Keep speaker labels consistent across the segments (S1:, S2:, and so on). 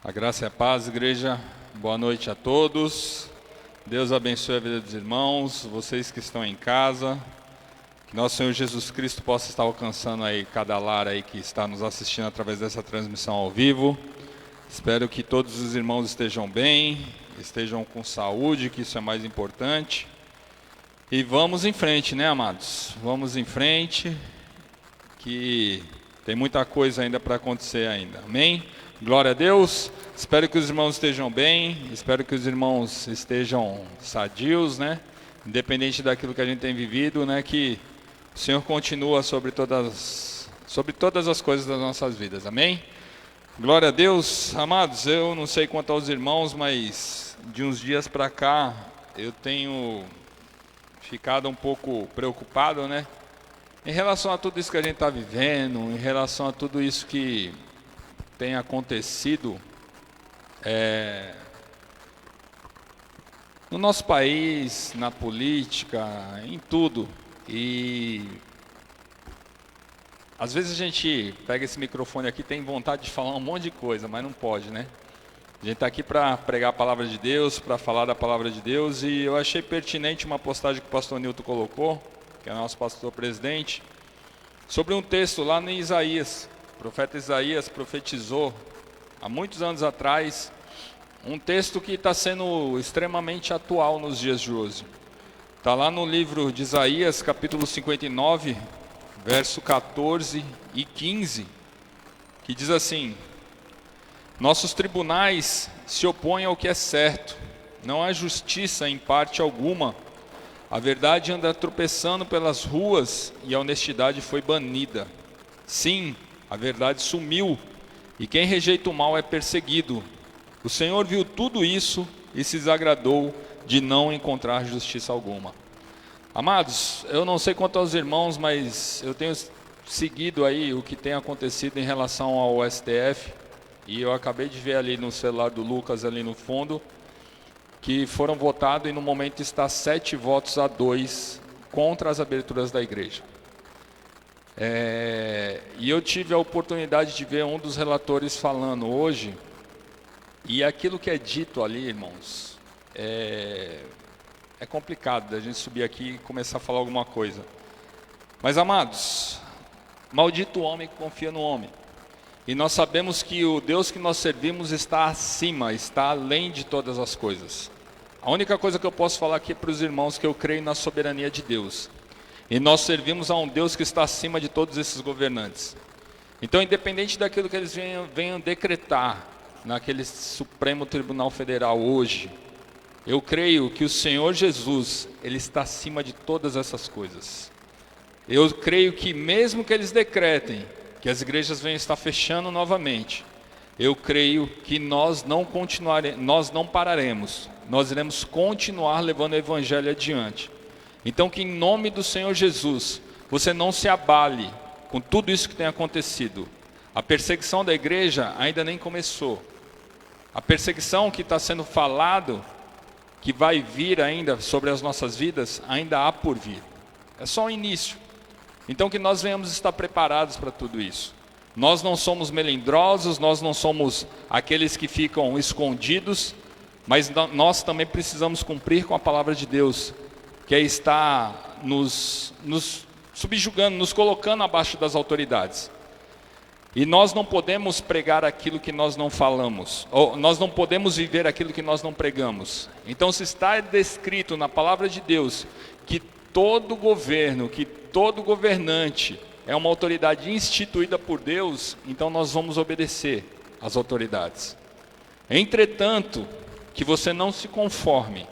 S1: A graça e a paz, igreja. Boa noite a todos. Deus abençoe a vida dos irmãos, vocês que estão em casa. Que nosso Senhor Jesus Cristo possa estar alcançando aí cada lar aí que está nos assistindo através dessa transmissão ao vivo. Espero que todos os irmãos estejam bem, estejam com saúde, que isso é mais importante. E vamos em frente, né, amados? Vamos em frente, que tem muita coisa ainda para acontecer ainda. Amém? Glória a Deus. Espero que os irmãos estejam bem, espero que os irmãos estejam sadios, né? Independente daquilo que a gente tem vivido, né? Que o Senhor continua sobre todas as coisas das nossas vidas. Amém? Glória a Deus. Amados, eu não sei quanto aos irmãos, mas de uns dias para cá eu tenho ficado um pouco preocupado, né? Em relação a tudo isso que a gente está vivendo, em relação a tudo isso que tem acontecido no nosso país, na política, em tudo. E às vezes a gente pega esse microfone aqui e tem vontade de falar um monte de coisa, mas não pode, né? A gente está aqui para pregar a palavra de Deus, para falar da palavra de Deus, e eu achei pertinente uma postagem que o pastor Nilton colocou, que é o nosso pastor presidente, sobre um texto lá em Isaías. O profeta Isaías profetizou há muitos anos atrás um texto que está sendo extremamente atual nos dias de hoje. Está lá no livro de Isaías, capítulo 59, verso 14 e 15, que diz assim: nossos tribunais se opõem ao que é certo, não há justiça em parte alguma, a verdade anda tropeçando pelas ruas e a honestidade foi banida. Sim, a verdade sumiu e quem rejeita o mal é perseguido. O Senhor viu tudo isso e se desagradou de não encontrar justiça alguma. Amados, eu não sei quanto aos irmãos, mas eu tenho seguido aí o que tem acontecido em relação ao STF, e eu acabei de ver ali no celular do Lucas, ali no fundo, que foram votados e no momento está 7-2 contra as aberturas da igreja. E eu tive a oportunidade de ver um dos relatores falando hoje, e aquilo que é dito ali, irmãos, é complicado da gente subir aqui e começar a falar alguma coisa. Mas, amados, maldito o homem que confia no homem. E nós sabemos que o Deus que nós servimos está acima, está além de todas as coisas. A única coisa que eu posso falar aqui para os irmãos é que eu creio na soberania de Deus. E nós servimos a um Deus que está acima de todos esses governantes. Então, independente daquilo que eles venham decretar naquele Supremo Tribunal Federal hoje, eu creio que o Senhor Jesus, Ele está acima de todas essas coisas. Eu creio que mesmo que eles decretem que as igrejas venham estar fechando novamente, eu creio que nós não pararemos, nós iremos continuar levando o Evangelho adiante. Então que em nome do Senhor Jesus, você não se abale com tudo isso que tem acontecido. A perseguição da igreja ainda nem começou. A perseguição que está sendo falado, que vai vir ainda sobre as nossas vidas, ainda há por vir. É só o início. Então que nós venhamos estar preparados para tudo isso. Nós não somos melindrosos, nós não somos aqueles que ficam escondidos, mas nós também precisamos cumprir com a palavra de Deus, que é estar nos subjugando, nos colocando abaixo das autoridades. E nós não podemos pregar aquilo que nós não falamos, ou nós não podemos viver aquilo que nós não pregamos. Então, se está descrito na palavra de Deus que todo governo, que todo governante é uma autoridade instituída por Deus, então nós vamos obedecer às autoridades. Entretanto, que você não se conforme,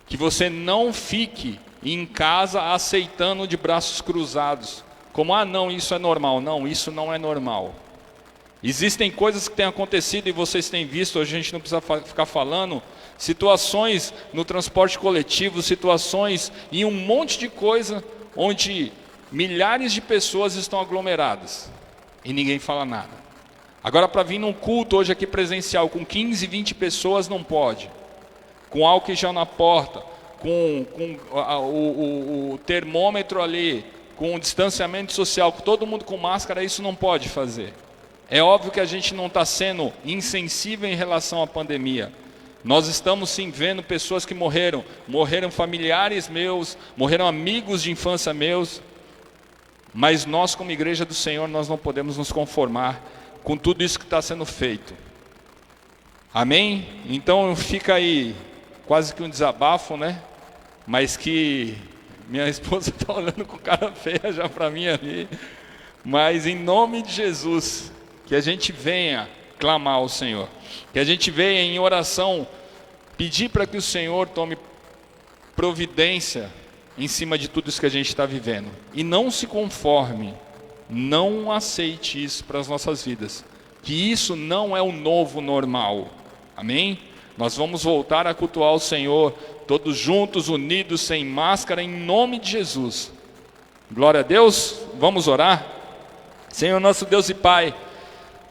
S1: que você não fique em casa aceitando de braços cruzados, como, não, isso é normal. Não, isso não é normal. Existem coisas que têm acontecido e vocês têm visto, hoje a gente não precisa ficar falando, situações no transporte coletivo, situações em um monte de coisa, onde milhares de pessoas estão aglomeradas e ninguém fala nada. Agora, para vir num culto hoje aqui presencial, com 15, 20 pessoas não pode, com álcool gel na porta, com o termômetro ali, com o distanciamento social, com todo mundo com máscara, isso não pode fazer. É óbvio que a gente não está sendo insensível em relação à pandemia. Nós estamos sim vendo pessoas que morreram familiares meus, morreram amigos de infância meus, mas nós como igreja do Senhor, nós não podemos nos conformar com tudo isso que está sendo feito. Amém? Então fica aí quase que um desabafo, né? Mas que minha esposa está olhando com cara feia já para mim ali. Mas em nome de Jesus, que a gente venha clamar ao Senhor, que a gente venha em oração pedir para que o Senhor tome providência em cima de tudo isso que a gente está vivendo. E não se conforme, não aceite isso para as nossas vidas, que isso não é o novo normal. Amém? Nós vamos voltar a cultuar o Senhor, todos juntos, unidos, sem máscara, em nome de Jesus. Glória a Deus. Vamos orar? Senhor nosso Deus e Pai,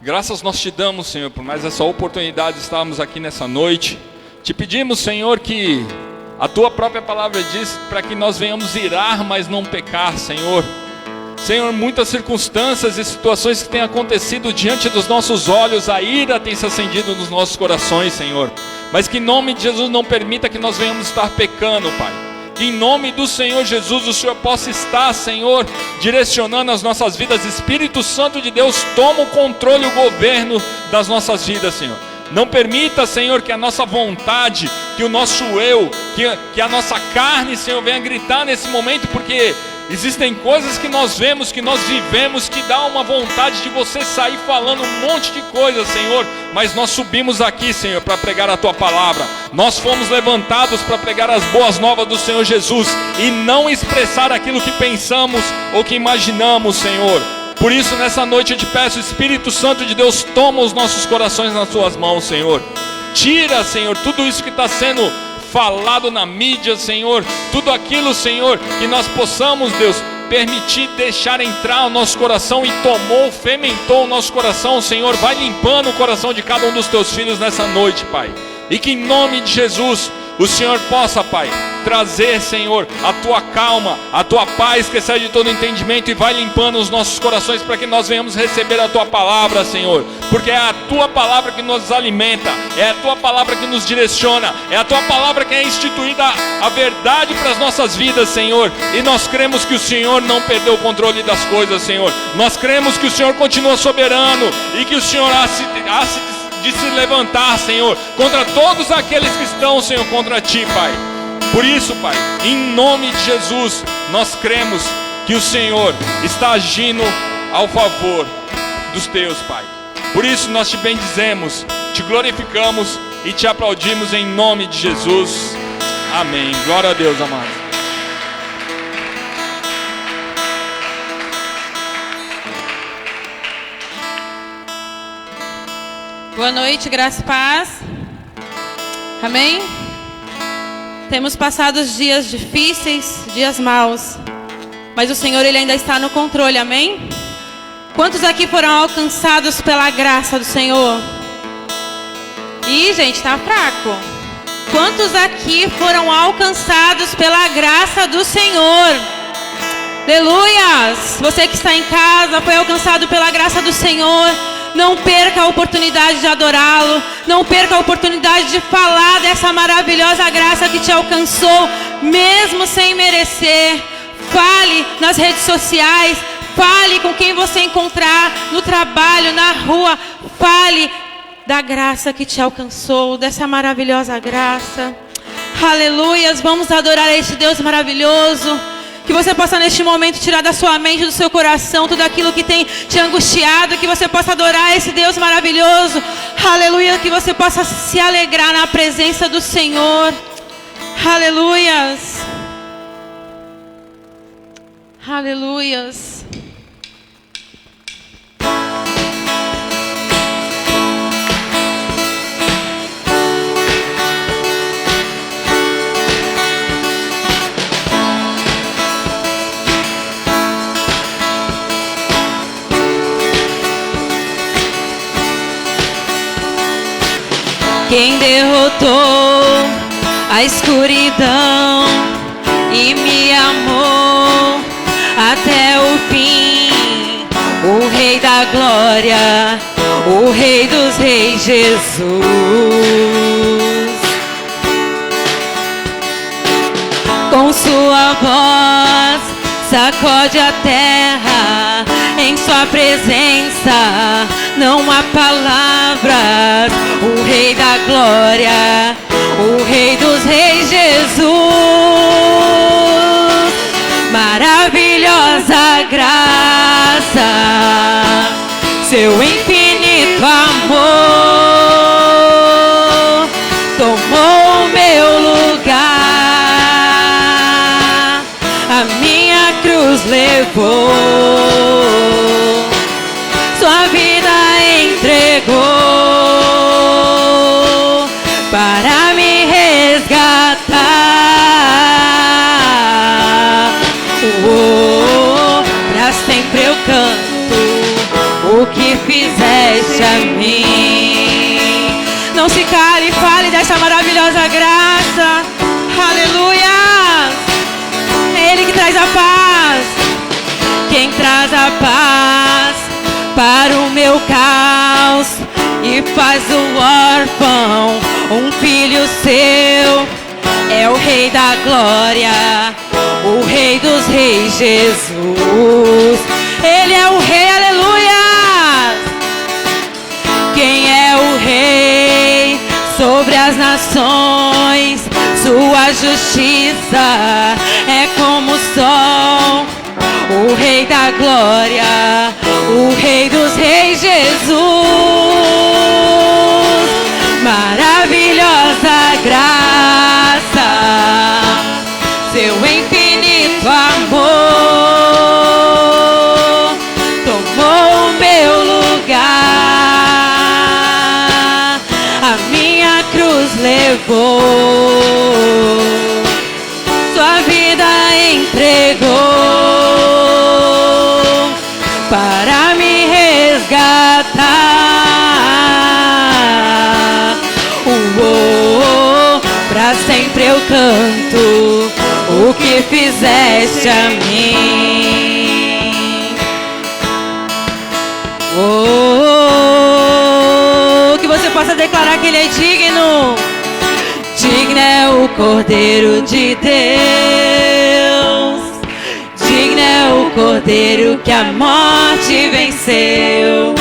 S1: graças nós te damos, Senhor, por mais essa oportunidade de estarmos aqui nessa noite. Te pedimos, Senhor, que a Tua própria palavra diz para que nós venhamos irar, mas não pecar, Senhor. Senhor, muitas circunstâncias e situações que têm acontecido diante dos nossos olhos, a ira tem se acendido nos nossos corações, Senhor. Mas que em nome de Jesus não permita que nós venhamos estar pecando, Pai. Que em nome do Senhor Jesus o Senhor possa estar, Senhor, direcionando as nossas vidas. Espírito Santo de Deus, toma o controle e o governo das nossas vidas, Senhor. Não permita, Senhor, que a nossa vontade, que o nosso eu, que a nossa carne, Senhor, venha gritar nesse momento, porque existem coisas que nós vemos, que nós vivemos, que dá uma vontade de você sair falando um monte de coisas, Senhor. Mas nós subimos aqui, Senhor, para pregar a Tua palavra. Nós fomos levantados para pregar as boas novas do Senhor Jesus e não expressar aquilo que pensamos ou que imaginamos, Senhor. Por isso, nessa noite eu te peço, Espírito Santo de Deus, toma os nossos corações nas Tuas mãos, Senhor. Tira, Senhor, tudo isso que está sendo falado na mídia, Senhor. Tudo aquilo, Senhor, que nós possamos, Deus, permitir deixar entrar o nosso coração e fementou o nosso coração, Senhor. Vai limpando o coração de cada um dos Teus filhos nessa noite, Pai. E que em nome de Jesus o Senhor possa, Pai, trazer, Senhor, a Tua calma, a Tua paz que excede todo entendimento, e vai limpando os nossos corações para que nós venhamos receber a Tua palavra, Senhor. Porque é a Tua palavra que nos alimenta, é a Tua palavra que nos direciona, é a Tua palavra que é instituída a verdade para as nossas vidas, Senhor. E nós cremos que o Senhor não perdeu o controle das coisas, Senhor. Nós cremos que o Senhor continua soberano e que o Senhor há de se levantar, Senhor, contra todos aqueles que estão, Senhor, contra Ti, Pai. Por isso, Pai, em nome de Jesus, nós cremos que o Senhor está agindo ao favor dos Teus, Pai. Por isso nós te bendizemos, te glorificamos e te aplaudimos em nome de Jesus. Amém. Glória a Deus, amados.
S2: Boa noite, graça e paz. Amém? Temos passado dias difíceis, dias maus, mas o Senhor, Ele ainda está no controle, amém? Quantos aqui foram alcançados pela graça do Senhor? Ih, gente, tá fraco. Quantos aqui foram alcançados pela graça do Senhor? Aleluias! Você que está em casa foi alcançado pela graça do Senhor. Não perca a oportunidade de adorá-lo. Não perca a oportunidade de falar dessa maravilhosa graça que te alcançou, mesmo sem merecer. Fale nas redes sociais. Fale com quem você encontrar no trabalho, na rua. Fale da graça que te alcançou, dessa maravilhosa graça. Aleluias, vamos adorar a este Deus maravilhoso. Que você possa neste momento tirar da sua mente, do seu coração, tudo aquilo que tem te angustiado. Que você possa adorar esse Deus maravilhoso. Aleluia, que você possa se alegrar na presença do Senhor. Aleluias. Aleluias. Quem derrotou a escuridão e me amou até o fim, o Rei da glória, o Rei dos reis, Jesus. Com sua voz sacode a terra, em sua presença não há palavras. O Rei da glória, o Rei dos reis, Jesus. Maravilhosa graça, seu infinito amor tomou o meu lugar, a minha cruz levou, sua vida entregou para me resgatar. Pra sempre eu canto o que fizeste a mim. Não se cale, fale dessa maravilhosa graça. Aleluia! É Ele que traz a paz. Quem traz a paz para o meu caos e faz o órfão um filho seu. É o Rei da glória, o Rei dos reis, Jesus. Ele é o Rei, aleluia. Quem é o Rei sobre as nações? Sua justiça é como o sol. O Rei da glória, o Rei dos reis, Jesus. Maravilhosa graça, seu infinito amor tomou o meu lugar, a minha cruz levou, sua vida entregou para me resgatar. Pra sempre eu canto o que fizeste a mim. Que você possa declarar que Ele é digno. Digno é o Cordeiro de Deus. Digno é o Cordeiro que a morte venceu.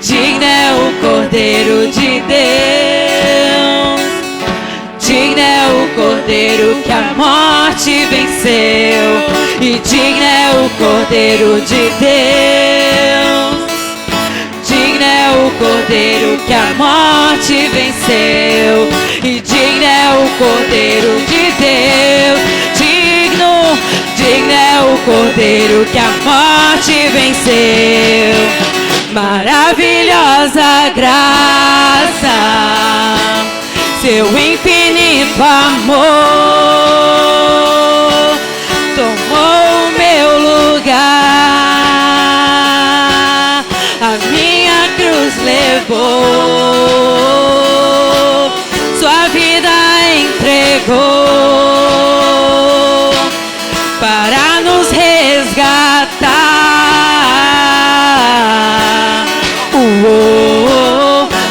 S2: Digno é o Cordeiro de Deus. Digno é o Cordeiro que a morte venceu. E digno é o Cordeiro de Deus. Digno é o Cordeiro que a morte venceu. E digno é o Cordeiro de Deus. Digno é o Cordeiro que a morte venceu. Maravilhosa graça, seu infinito amor tomou o meu lugar, a minha cruz levou, sua vida entregou para nos resgatar.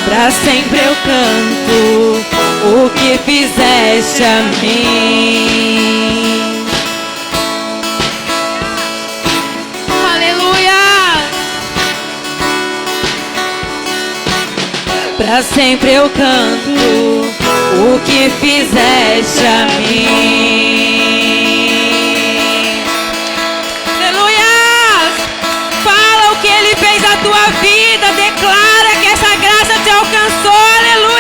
S2: Pra sempre eu canto o que fizeste a mim. Aleluia! Pra sempre eu canto o que fizeste a mim. Aleluia! Fala o que Ele fez na tua vida, declara que essa graça te alcançou. Aleluia!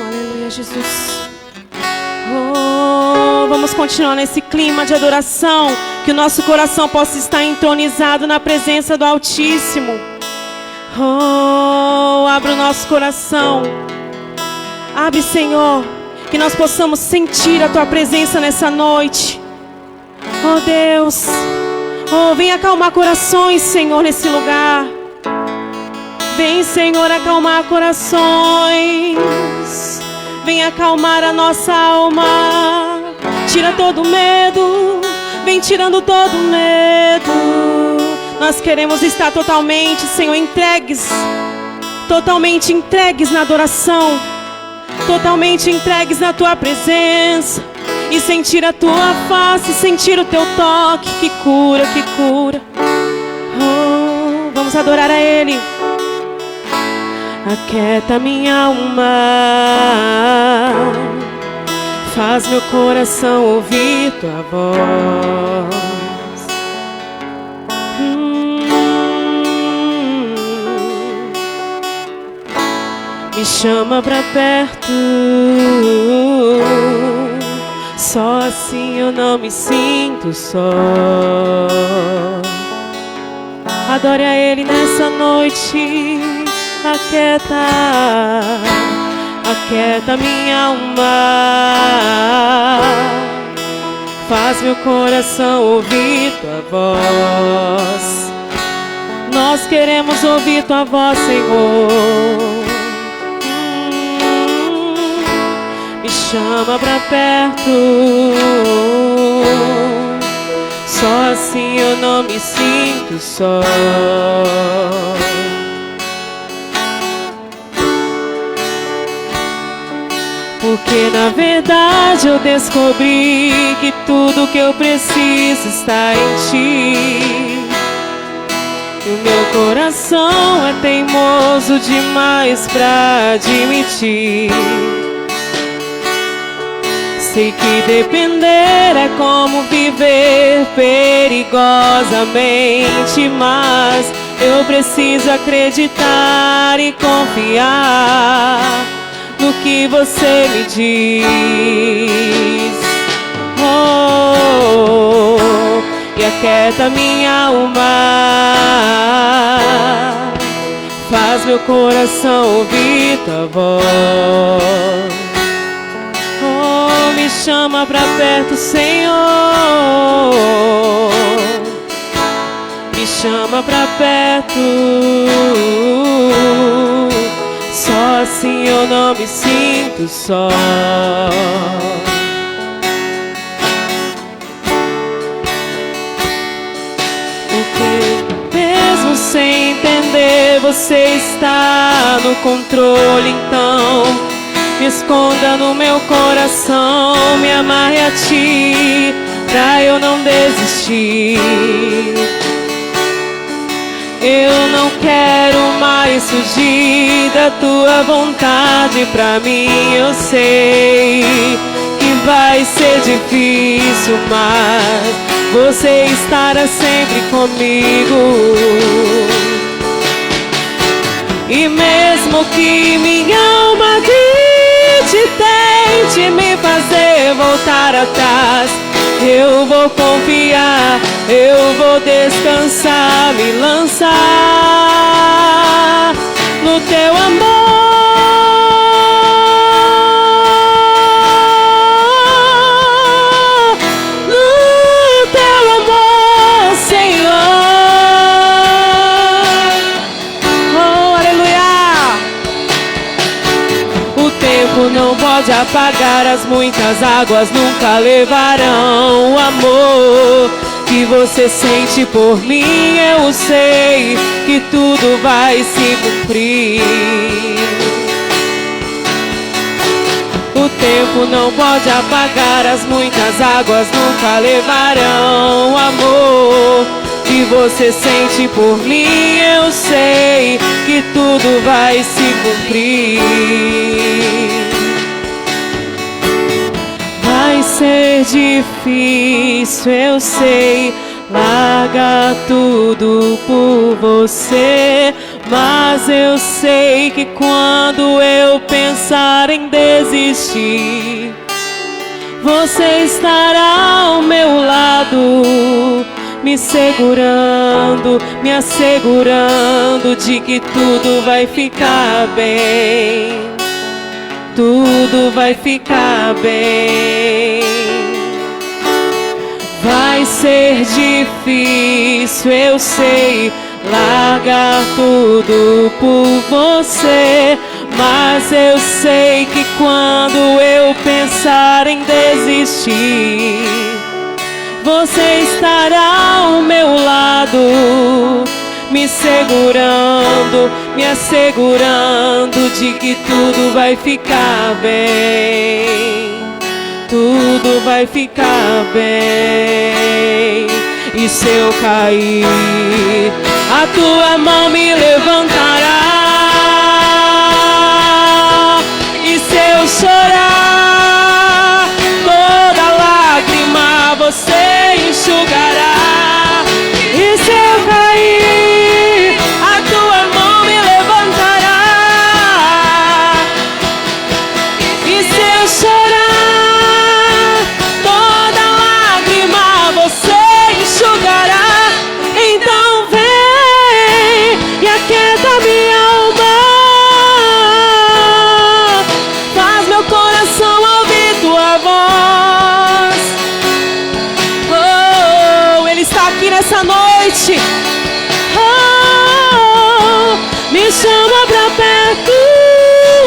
S2: Aleluia, Jesus. Vamos continuar nesse clima de adoração, que o nosso coração possa estar entronizado na presença do Altíssimo. Abra o nosso coração. Abre, Senhor, que nós possamos sentir a Tua presença nessa noite. Oh Deus, vem acalmar corações, Senhor, nesse lugar.
S3: Vem, Senhor, acalmar corações. Vem acalmar a nossa alma. Tira todo medo. Vem tirando todo medo. Nós queremos estar totalmente, Senhor, entregues. Totalmente entregues na adoração. Totalmente entregues na Tua presença. E sentir a Tua face, sentir o Teu toque. Que cura, que cura. Oh, vamos adorar a Ele. Aquieta minha alma. Faz meu coração ouvir Tua voz. Me chama pra perto. Só assim eu não me sinto só. Adore a Ele nessa noite. Aquieta, aquieta minha alma. Faz meu coração ouvir Tua voz. Nós queremos ouvir Tua voz, Senhor. Me chama pra perto. Só assim eu não me sinto só. Porque na verdade eu descobri que tudo que eu preciso está em Ti. E o meu coração é teimoso demais pra admitir. Sei que depender é como viver perigosamente, mas eu preciso acreditar e confiar no que Você me diz. Oh, e aquieta minha alma. Faz meu coração ouvir Tua voz. Oh, me chama pra perto, Senhor. Me chama pra perto. Só assim eu não me sinto só. Porque mesmo sem entender, Você está no controle. Então me esconda no meu coração. Me amarre a Ti, pra eu não desistir. Eu não quero mais fugir da Tua vontade pra mim. Eu sei que vai ser difícil, mas Você estará sempre comigo. E mesmo que minha alma tente me fazer voltar atrás, eu vou confiar, eu vou descansar, me lançar no Teu amor. No Teu amor, Senhor. Oh, aleluia. O tempo não pode apagar as muitas águas, nunca levarão o amor que Você sente por mim. Eu sei que tudo vai se cumprir. O tempo não pode apagar as muitas águas, nunca levarão o amor que Você sente por mim. Eu sei que tudo vai se cumprir. Vai ser difícil, eu sei, larga tudo por Você, mas eu sei que quando eu pensar em desistir, Você estará ao meu lado, me segurando, me assegurando de que tudo vai ficar bem. Tudo vai ficar bem. Vai ser difícil, eu sei, largar tudo por você. Mas eu sei que quando eu pensar em desistir, você estará ao meu lado, me segurando, me assegurando de que tudo vai ficar bem. Tudo vai ficar bem. E se eu cair, a tua mão me levantará. E se eu chorar, toda lágrima você enxugará. E se eu cair, a tua mão me levantará. E se eu chorar, toda lágrima você enxugará. Então vem e aquieta minha alma, faz meu coração ouvir tua voz. Oh, Ele está aqui nessa noite. Oh, me chama pra perto.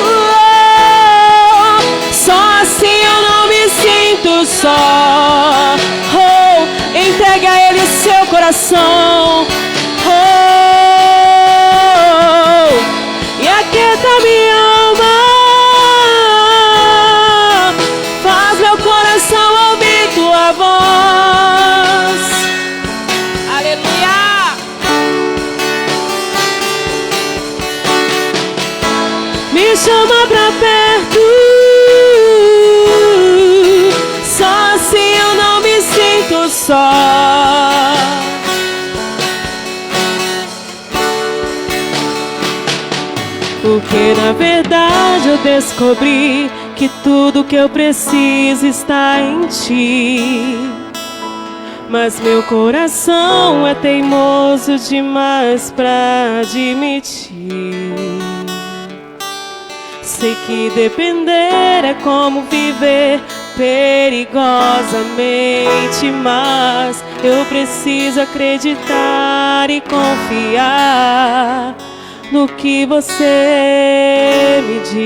S3: Oh, só assim eu não me sinto só. Oh, entregue a Ele seu coração. Oh, e aquieta minha alma, faz meu coração ouvir tua voz. Aleluia. Me chama pra perto, só assim eu não me sinto só. Porque na verdade eu descobri que tudo que eu preciso está em ti. Mas meu coração é teimoso demais pra admitir. Sei que depender é como viver perigosamente, mas eu preciso acreditar e confiar no que você me diz.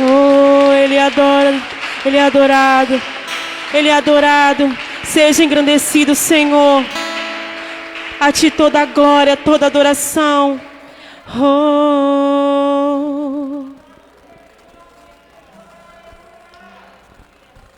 S3: Oh, Ele adora, Ele é adorado, Ele é adorado. Seja engrandecido, Senhor. A Ti toda a glória, toda a adoração. Oh.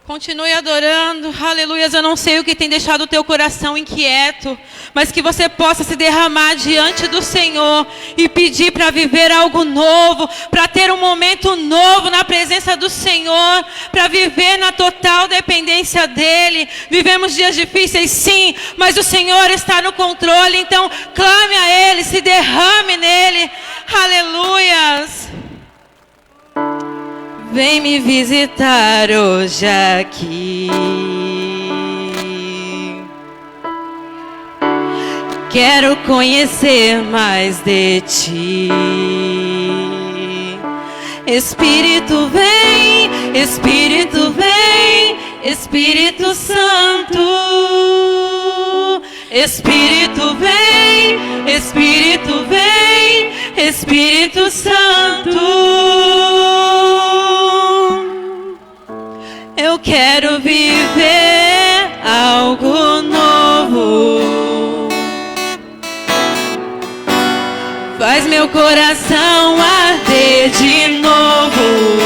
S2: Continue adorando, aleluias. Eu não sei o que tem deixado o teu coração inquieto, mas que você possa se derramar diante do Senhor e pedir para viver algo novo, para ter um momento novo na presença do Senhor, para viver na total dependência dEle. Vivemos dias difíceis, sim, mas o Senhor está no controle, então clame a Ele, se derrame nele, aleluias. Vem me visitar hoje aqui. Quero conhecer mais de Ti. Espírito vem, Espírito vem, Espírito Santo. Espírito vem, Espírito vem, Espírito Santo. Eu quero viver algo novo. Faz meu coração arder de novo,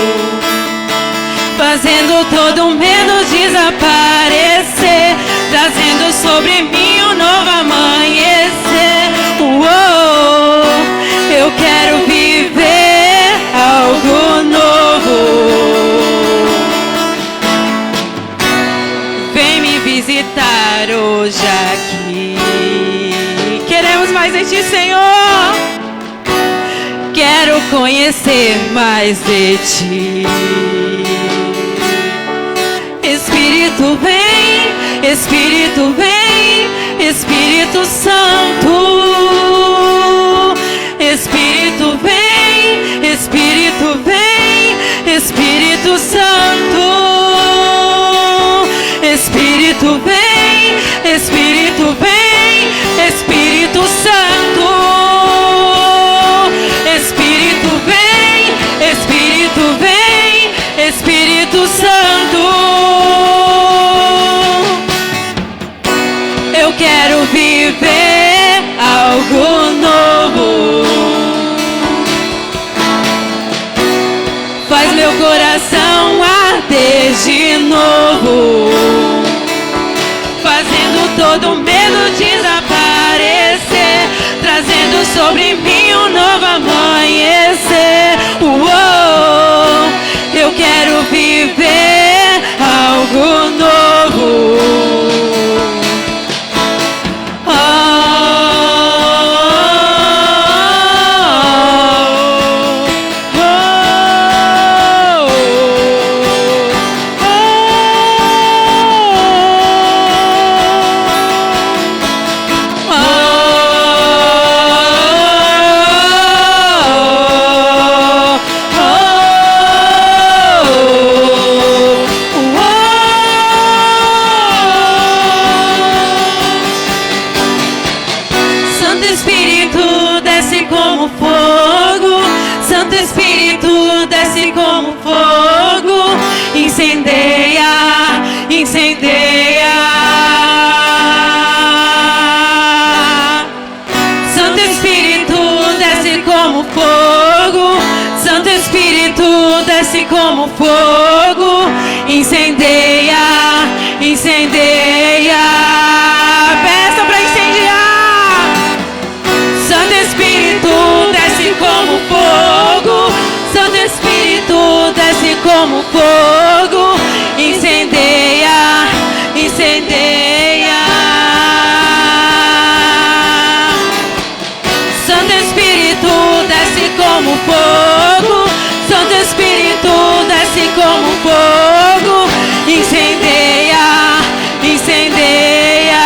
S2: fazendo todo medo desaparecer, trazendo sobre mim um novo amanhecer. Uou, eu quero viver algo novo. Vem me visitar hoje aqui. Queremos mais de Ti, Senhor. Quero conhecer mais de Ti. Espírito vem, Espírito vem, Espírito Santo. Espírito vem, Espírito vem, Espírito Santo. Espírito desde novo, fazendo todo medo desaparecer, trazendo sobre mim um novo amanhecer. Uou, eu quero viver algo novo. Incendeia, Santo Espírito desce como fogo, Santo Espírito desce como fogo, incendeia, incendeia, peça para incendiar. Santo Espírito desce como fogo, Santo Espírito desce como fogo, incendeia, incendeia. Santo Espírito desce como fogo, Santo Espírito desce como fogo, incendeia, incendeia.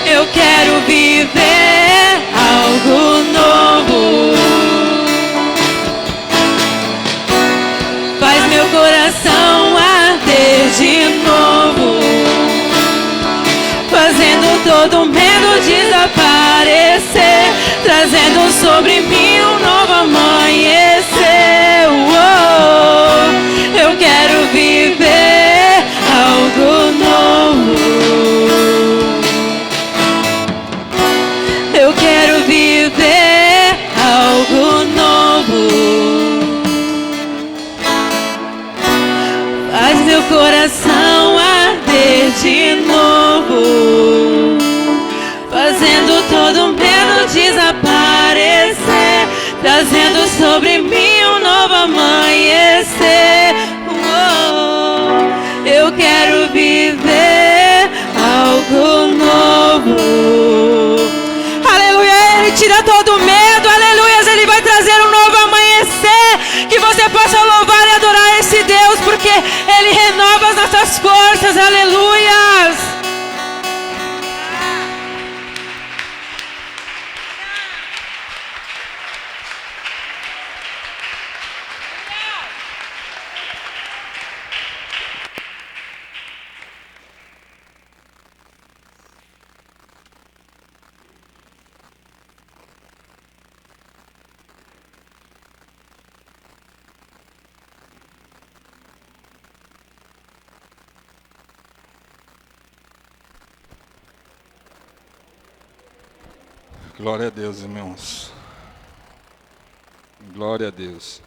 S2: Eu quero viver algo novo. Faz meu coração arder de novo, fazendo todo medo desaparecer, trazendo sobre mim um novo amanhecer. Uou, eu quero viver algo novo. Eu quero viver algo novo. Faz meu coração arder de novo, fazendo todo medo desaparecer, trazendo sobre mim um novo amanhecer. Oh, eu quero viver algo novo. Aleluia, Ele tira todo medo, aleluia, Ele vai trazer um novo amanhecer, que você possa louvar e adorar esse Deus, porque Ele renova as nossas forças, aleluias.
S1: Glória a Deus, irmãos. Glória a Deus.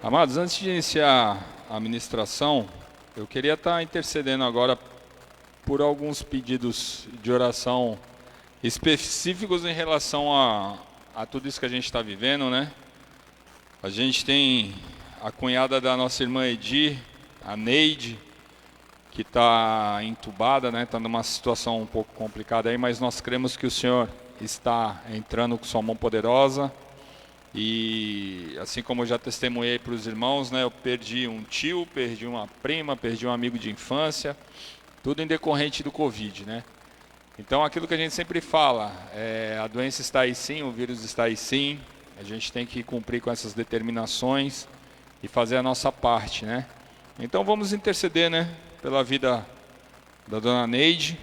S1: Amados, antes de iniciar a ministração, eu queria estar intercedendo agora por alguns pedidos de oração específicos em relação a tudo isso que a gente está vivendo, né? A gente tem a cunhada da nossa irmã Edir, a Neide, que está entubada, né? Está numa situação um pouco complicada aí, mas nós cremos que o Senhor está entrando com sua mão poderosa. E assim como eu já testemunhei para os irmãos, né, eu perdi um tio, perdi uma prima, perdi um amigo de infância, tudo em decorrente do Covid, né? Então aquilo que a gente sempre fala, a doença está aí sim, o vírus está aí sim, a gente tem que cumprir com essas determinações e fazer a nossa parte, né? Então vamos interceder, né, pela vida da dona Neide.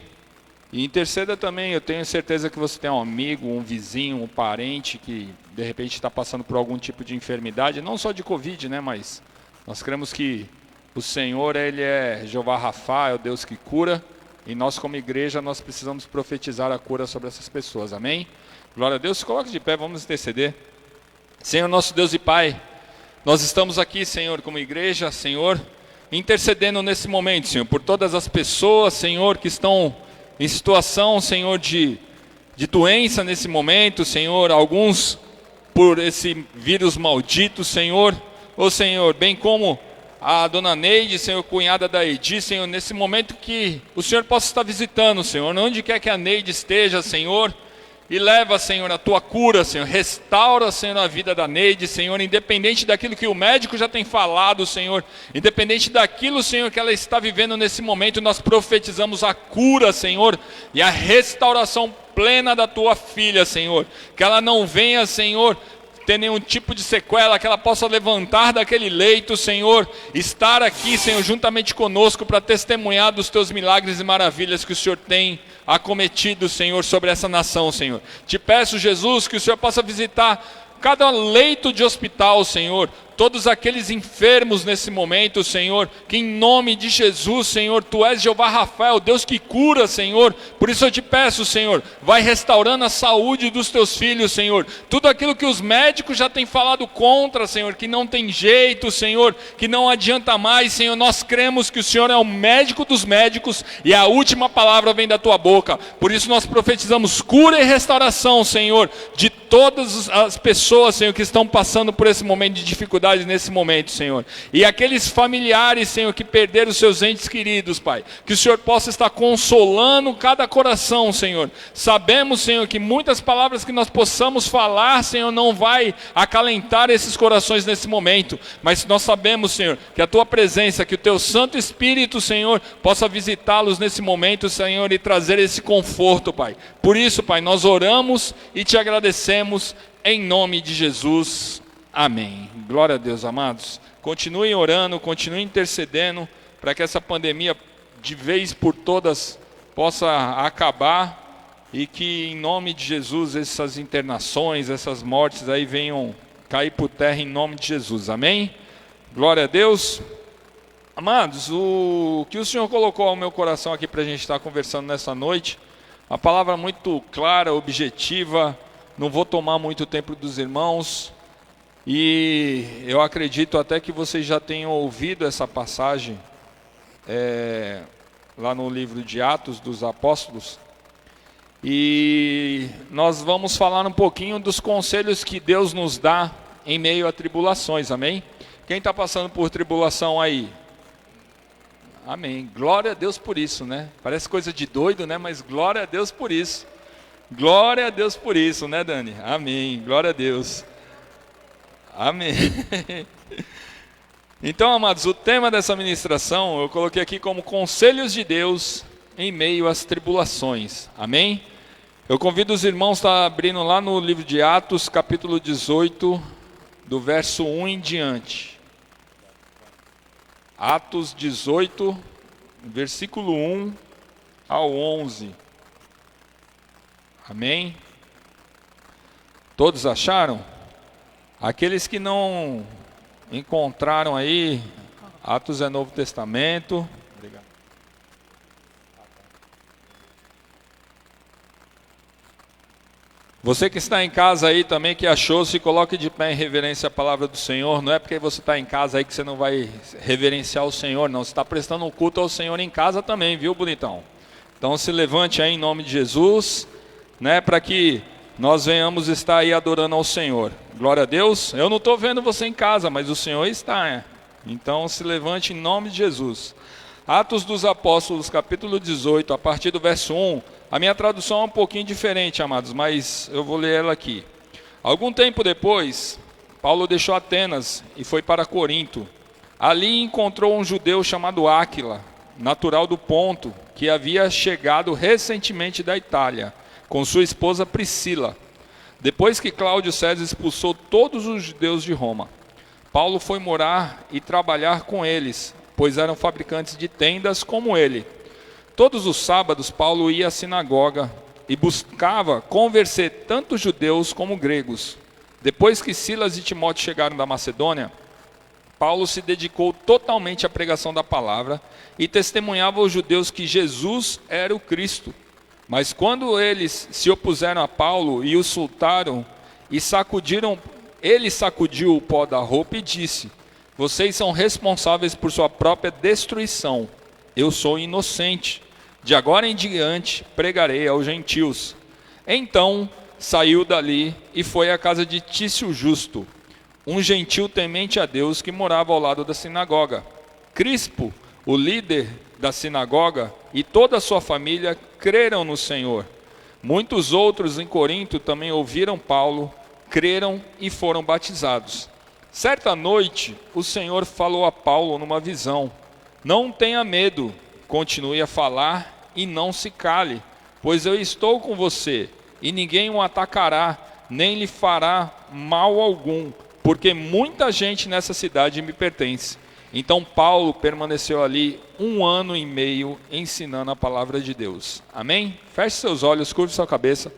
S1: E interceda também, eu tenho certeza que você tem um amigo, um vizinho, um parente que de repente está passando por algum tipo de enfermidade, não só de Covid, né, mas nós cremos que o Senhor, Ele é Jeová Rafá, é o Deus que cura, e nós como igreja, nós precisamos profetizar a cura sobre essas pessoas, amém? Glória a Deus, se coloque de pé, vamos interceder. Senhor nosso Deus e Pai, nós estamos aqui, Senhor, como igreja, Senhor, intercedendo nesse momento, Senhor, por todas as pessoas, Senhor, que estão em situação, Senhor, de doença nesse momento, Senhor, alguns por esse vírus maldito, Senhor, ô Senhor, bem como a dona Neide, Senhor, cunhada da Edi, Senhor, nesse momento que o Senhor possa estar visitando, Senhor, onde quer que a Neide esteja, Senhor, e leva, Senhor, a tua cura, Senhor, restaura, Senhor, a vida da Neide, Senhor, independente daquilo que o médico já tem falado, Senhor, independente daquilo, Senhor, que ela está vivendo nesse momento, nós profetizamos a cura, Senhor, e a restauração plena da tua filha, Senhor, que ela não venha, Senhor, ter nenhum tipo de sequela, que ela possa levantar daquele leito, Senhor, estar aqui, Senhor, juntamente conosco para testemunhar dos teus milagres e maravilhas que o Senhor tem acometido, Senhor, sobre essa nação, Senhor. Te peço, Jesus, que o Senhor possa visitar cada leito de hospital, Senhor, todos aqueles enfermos nesse momento, Senhor, que em nome de Jesus, Senhor, Tu és Jeová Rafael, Deus que cura, Senhor, por isso eu te peço, Senhor, vai restaurando a saúde dos Teus filhos, Senhor, tudo aquilo que os médicos já têm falado contra, Senhor, que não tem jeito, Senhor, que não adianta mais, Senhor, nós cremos que o Senhor é o médico dos médicos e a última palavra vem da Tua boca, por isso nós profetizamos cura e restauração, Senhor, de todas as pessoas, Senhor, que estão passando por esse momento de dificuldade nesse momento, Senhor, e aqueles familiares, Senhor, que perderam seus entes queridos, Pai, que o Senhor possa estar consolando cada coração, Senhor. Sabemos, Senhor, que muitas palavras que nós possamos falar, Senhor, não vai acalentar esses corações nesse momento, mas nós sabemos, Senhor, que a Tua presença, que o Teu Santo Espírito, Senhor, possa visitá-los nesse momento, Senhor, e trazer esse conforto, Pai. Por isso, Pai, nós oramos e Te agradecemos em nome de Jesus. Amém. Glória a Deus, amados. Continuem orando, continuem intercedendo para que essa pandemia de vez por todas possa acabar e que em nome de Jesus essas internações, essas mortes aí venham cair por terra em nome de Jesus. Amém? Glória a Deus. Amados, o que o Senhor colocou ao meu coração aqui para a gente estar conversando nessa noite, a palavra muito clara, objetiva, não vou tomar muito tempo dos irmãos. E eu acredito até que vocês já tenham ouvido essa passagem lá no livro de Atos dos Apóstolos. E nós vamos falar um pouquinho dos conselhos que Deus nos dá em meio a tribulações, amém? Quem está passando por tribulação aí? Amém. Glória a Deus por isso, né? Parece coisa de doido, né? Mas glória a Deus por isso. Glória a Deus por isso, né, Dani? Amém. Glória a Deus. Amém. Então, amados, o tema dessa ministração eu coloquei aqui como conselhos de Deus em meio às tribulações. Amém? Eu convido os irmãos a estar abrindo lá no livro de Atos, capítulo 18, do verso 1 em diante. Atos 18, versículo 1 ao 11. Amém? Todos acharam? Aqueles que não encontraram aí, Atos é Novo Testamento. Obrigado. Você que está em casa aí também, que achou, se coloque de pé em reverência à palavra do Senhor. Não é porque você está em casa aí que você não vai reverenciar o Senhor, não. Você está prestando um culto ao Senhor em casa também, viu, bonitão? Então se levante aí em nome de Jesus, né, para que nós venhamos estar aí adorando ao Senhor. Glória a Deus. Eu não estou vendo você em casa, mas o Senhor está, né? Então se levante em nome de Jesus. Atos dos Apóstolos, capítulo 18, a partir do verso 1. A minha tradução é um pouquinho diferente, amados, mas eu vou ler ela aqui. Algum tempo depois, Paulo deixou Atenas e foi para Corinto. Ali encontrou um judeu chamado Áquila, natural do Ponto, que havia chegado recentemente da Itália, com sua esposa Priscila. Depois que Cláudio César expulsou todos os judeus de Roma, Paulo foi morar e trabalhar com eles, pois eram fabricantes de tendas como ele. Todos os sábados Paulo ia à sinagoga e buscava convencer tanto judeus como gregos. Depois que Silas e Timóteo chegaram da Macedônia, Paulo se dedicou totalmente à pregação da palavra e testemunhava aos judeus que Jesus era o Cristo. Mas quando eles se opuseram a Paulo e o insultaram e sacudiram ele sacudiu o pó da roupa e disse: vocês são responsáveis por sua própria destruição. Eu sou inocente. De agora em diante pregarei aos gentios. Então saiu dali e foi à casa de Tício Justo, um gentil temente a Deus que morava ao lado da sinagoga. Crispo, o líder da sinagoga, e toda a sua família creram no Senhor. Muitos outros em Corinto também ouviram Paulo, creram e foram batizados. Certa noite, o Senhor falou a Paulo numa visão: não tenha medo, continue a falar e não se cale, pois eu estou com você, e ninguém o atacará, nem lhe fará mal algum, porque muita gente nessa cidade me pertence. Então Paulo permaneceu ali 1 ano e meio ensinando a palavra de Deus. Amém? Feche seus olhos, curve sua cabeça.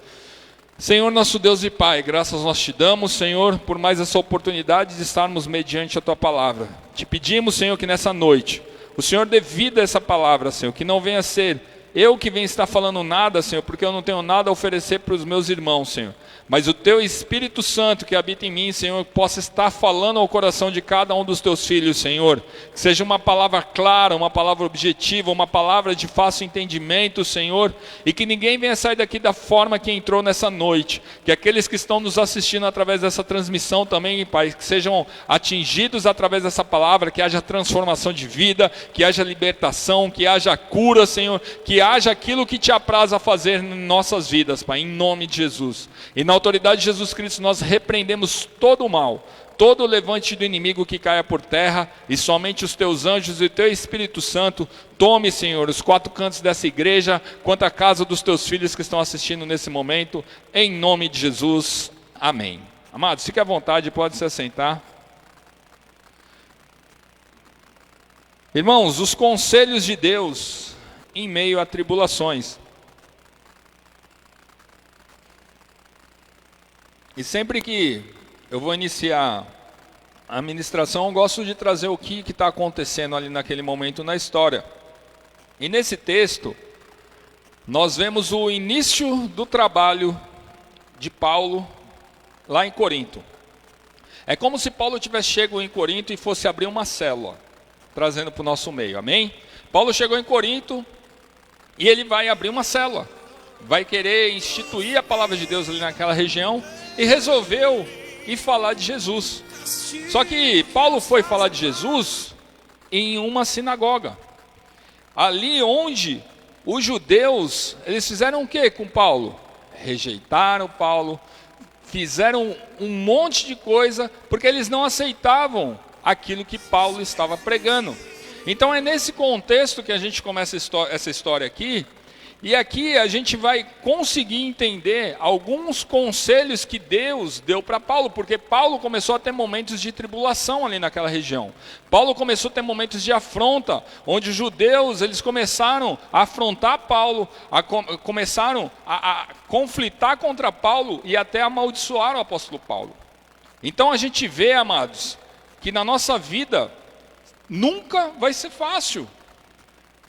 S1: Senhor nosso Deus e Pai, graças nós te damos, Senhor, por mais essa oportunidade de estarmos mediante a Tua palavra. Te pedimos, Senhor, que nessa noite o Senhor dê vida a essa palavra, Senhor, que não venha ser eu que venho estar falando nada, Senhor, porque eu não tenho nada a oferecer para os meus irmãos, Senhor. Mas o Teu Espírito Santo que habita em mim, Senhor, possa estar falando ao coração de cada um dos Teus filhos, Senhor. Que seja uma palavra clara, uma palavra objetiva, uma palavra de fácil entendimento, Senhor. E que ninguém venha sair daqui da forma que entrou nessa noite. Que aqueles que estão nos assistindo através dessa transmissão também, Pai, que sejam atingidos através dessa palavra, que haja transformação de vida, que haja libertação, que haja cura, Senhor, que haja aquilo que Te apraz a fazer em nossas vidas, Pai, em nome de Jesus. E na autoridade de Jesus Cristo nós repreendemos todo o mal, todo o levante do inimigo que caia por terra, e somente os Teus anjos e o Teu Espírito Santo tome, Senhor, os 4 cantos dessa igreja, quanto à casa dos Teus filhos que estão assistindo nesse momento, em nome de Jesus, amém. Amados, fique à vontade, pode se assentar. Irmãos, os conselhos de Deus em meio a tribulações. E sempre que eu vou iniciar a ministração, eu gosto de trazer o que está acontecendo ali naquele momento na história. E nesse texto, nós vemos o início do trabalho de Paulo lá em Corinto. É como se Paulo tivesse chegado em Corinto e fosse abrir uma célula, trazendo para o nosso meio, amém? Paulo chegou em Corinto e ele vai abrir uma célula, vai querer instituir a palavra de Deus ali naquela região, e resolveu ir falar de Jesus. Só que Paulo foi falar de Jesus em uma sinagoga. Ali onde os judeus, eles fizeram o que com Paulo? Rejeitaram Paulo, fizeram um monte de coisa, porque eles não aceitavam aquilo que Paulo estava pregando. Então é nesse contexto que a gente começa essa história aqui. E aqui a gente vai conseguir entender alguns conselhos que Deus deu para Paulo, porque Paulo começou a ter momentos de tribulação ali naquela região. Paulo começou a ter momentos de afronta, onde os judeus eles começaram a afrontar Paulo, começaram a conflitar contra Paulo e até amaldiçoar o apóstolo Paulo. Então a gente vê, amados, que na nossa vida nunca vai ser fácil.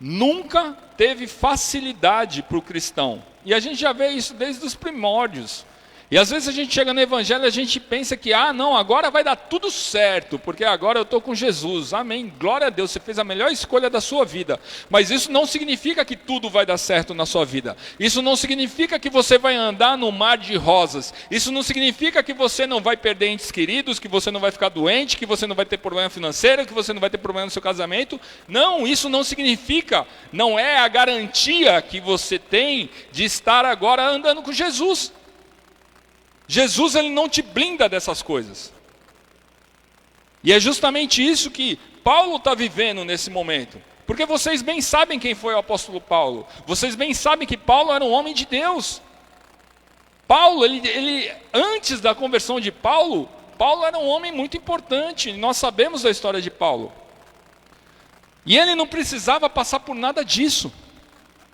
S1: Nunca teve facilidade para o cristão. E a gente já vê isso desde os primórdios. E às vezes a gente chega no evangelho e a gente pensa que, não, agora vai dar tudo certo, porque agora eu estou com Jesus. Amém, glória a Deus, você fez a melhor escolha da sua vida. Mas isso não significa que tudo vai dar certo na sua vida. Isso não significa que você vai andar no mar de rosas. Isso não significa que você não vai perder entes queridos, que você não vai ficar doente, que você não vai ter problema financeiro, que você não vai ter problema no seu casamento. Não, isso não significa, não é a garantia que você tem de estar agora andando com Jesus. Jesus ele não te blinda dessas coisas. E é justamente isso que Paulo está vivendo nesse momento. Porque vocês bem sabem quem foi o apóstolo Paulo. Vocês bem sabem que Paulo era um homem de Deus. Paulo, ele antes da conversão de Paulo, Paulo era um homem muito importante. Nós sabemos da história de Paulo. E ele não precisava passar por nada disso.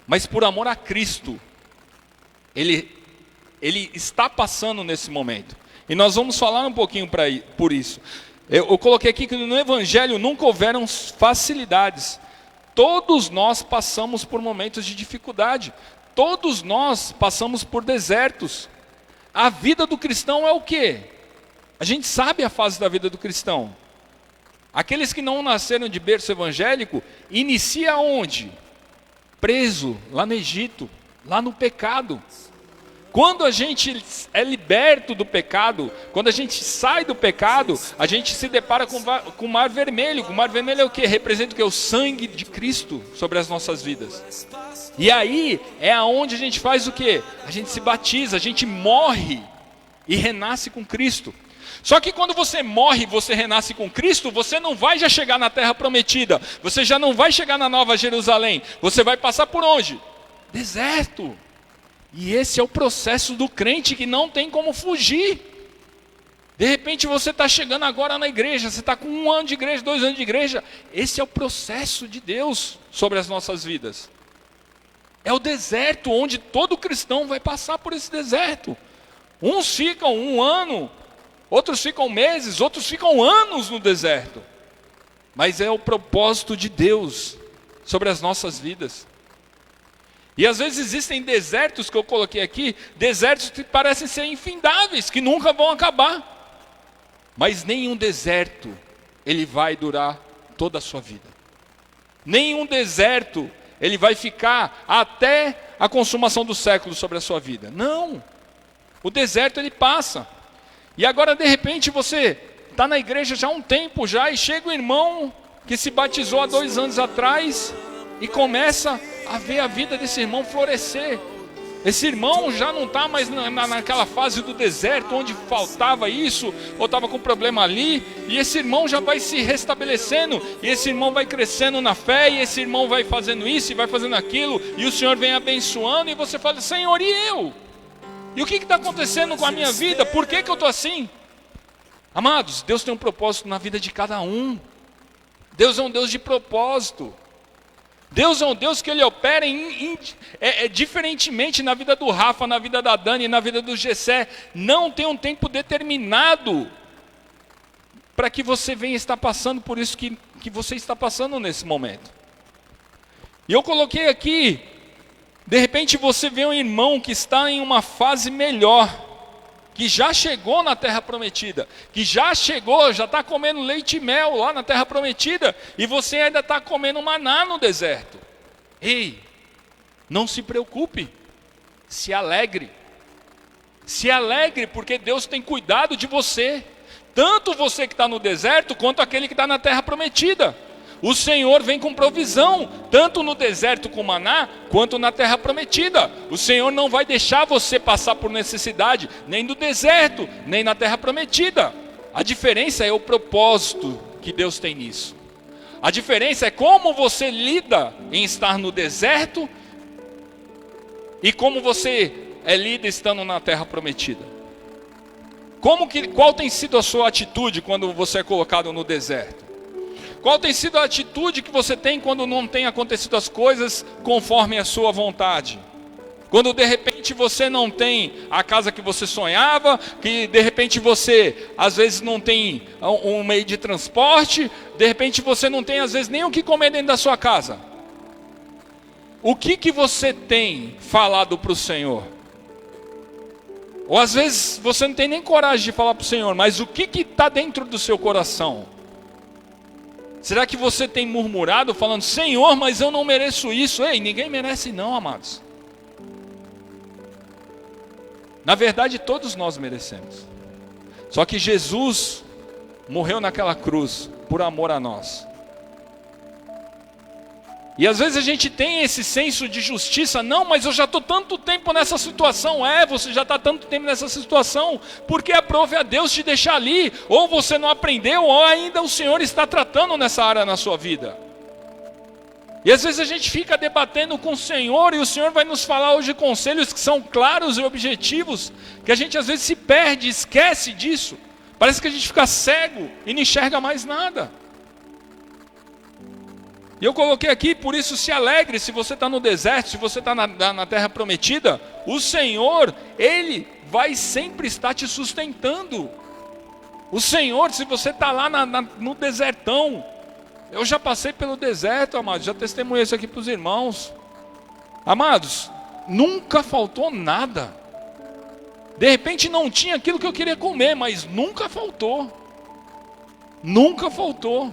S1: Mas por amor a Cristo, ele está passando nesse momento. E nós vamos falar um pouquinho por isso. Eu coloquei aqui que no Evangelho nunca houveram facilidades. Todos nós passamos por momentos de dificuldade. Todos nós passamos por desertos. A vida do cristão é o quê? A gente sabe a fase da vida do cristão. Aqueles que não nasceram de berço evangélico, inicia onde? Preso, lá no Egito, lá no pecado. Quando a gente é liberto do pecado, quando a gente sai do pecado, a gente se depara com o mar vermelho. O mar vermelho é o quê? Representa o quê? O sangue de Cristo sobre as nossas vidas. E aí é aonde a gente faz o quê? A gente se batiza, a gente morre e renasce com Cristo. Só que quando você morre e você renasce com Cristo, você não vai já chegar na terra prometida. Você já não vai chegar na Nova Jerusalém. Você vai passar por onde? Deserto. E esse é o processo do crente que não tem como fugir. De repente você está chegando agora na igreja, você está com 1 ano de igreja, 2 anos de igreja. Esse é o processo de Deus sobre as nossas vidas. É o deserto onde todo cristão vai passar por esse deserto. Uns ficam 1 ano, outros ficam meses, outros ficam anos no deserto. Mas é o propósito de Deus sobre as nossas vidas. E às vezes existem desertos que eu coloquei aqui, desertos que parecem ser infindáveis, que nunca vão acabar. Mas nenhum deserto, ele vai durar toda a sua vida. Nenhum deserto, ele vai ficar até a consumação do século sobre a sua vida. Não. O deserto, ele passa. E agora, de repente, você está na igreja já há um tempo já, e chega o irmão que se batizou há 2 anos atrás, e começa a ver a vida desse irmão florescer. Esse irmão já não está mais naquela fase do deserto, onde faltava isso, ou estava com problema ali, e esse irmão já vai se restabelecendo, e esse irmão vai crescendo na fé, e esse irmão vai fazendo isso, e vai fazendo aquilo, e o Senhor vem abençoando, e você fala, Senhor, e eu? E o que está acontecendo com a minha vida? Por que eu estou assim? Amados, Deus tem um propósito na vida de cada um. Deus é um Deus de propósito. Deus é um Deus que Ele opera diferentemente na vida do Rafa, na vida da Dani, na vida do Gessé. Não tem um tempo determinado para que você venha estar passando por isso que você está passando nesse momento. E eu coloquei aqui, de repente você vê um irmão que está em uma fase melhor, que já chegou na terra prometida, que já chegou, já está comendo leite e mel lá na terra prometida, e você ainda está comendo maná no deserto. Ei, não se preocupe, se alegre, porque Deus tem cuidado de você, tanto você que está no deserto, quanto aquele que está na terra prometida. O Senhor vem com provisão, tanto no deserto com maná, quanto na terra prometida. O Senhor não vai deixar você passar por necessidade, nem no deserto, nem na terra prometida. A diferença é o propósito que Deus tem nisso. A diferença é como você lida em estar no deserto e como você lida estando na terra prometida. Qual tem sido a sua atitude quando você é colocado no deserto? Qual tem sido a atitude que você tem quando não tem acontecido as coisas conforme a sua vontade? Quando de repente você não tem a casa que você sonhava, que de repente você às vezes não tem um meio de transporte, de repente você não tem às vezes nem o que comer dentro da sua casa. O que você tem falado para o Senhor? Ou às vezes você não tem nem coragem de falar para o Senhor, mas o que está dentro do seu coração? Será que você tem murmurado falando, Senhor, mas eu não mereço isso? Ei, ninguém merece não, amados. Na verdade, todos nós merecemos. Só que Jesus morreu naquela cruz por amor a nós. E às vezes a gente tem esse senso de justiça, não, mas eu já estou tanto tempo nessa situação. Você já está tanto tempo nessa situação, porque aprove a Deus te deixar ali, ou você não aprendeu, ou ainda o Senhor está tratando nessa área na sua vida. E às vezes a gente fica debatendo com o Senhor, e o Senhor vai nos falar hoje conselhos que são claros e objetivos, que a gente às vezes se perde, esquece disso. Parece que a gente fica cego e não enxerga mais nada. E eu coloquei aqui, por isso se alegre se você está no deserto, se você está na terra prometida. O Senhor, Ele vai sempre estar te sustentando. O Senhor, se você está lá no desertão, eu já passei pelo deserto, amados, já testemunhei isso aqui para os irmãos. Amados, nunca faltou nada. De repente não tinha aquilo que eu queria comer, mas nunca faltou. Nunca faltou.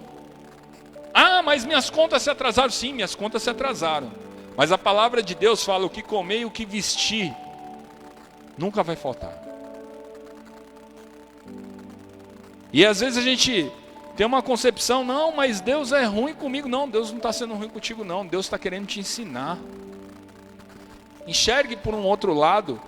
S1: Ah, mas minhas contas se atrasaram. Sim, minhas contas se atrasaram. Mas a palavra de Deus fala: o que comer e o que vestir nunca vai faltar. E às vezes a gente tem uma concepção: não, mas Deus é ruim comigo. Não, Deus não está sendo ruim contigo não. Deus está querendo te ensinar. Enxergue por um outro lado.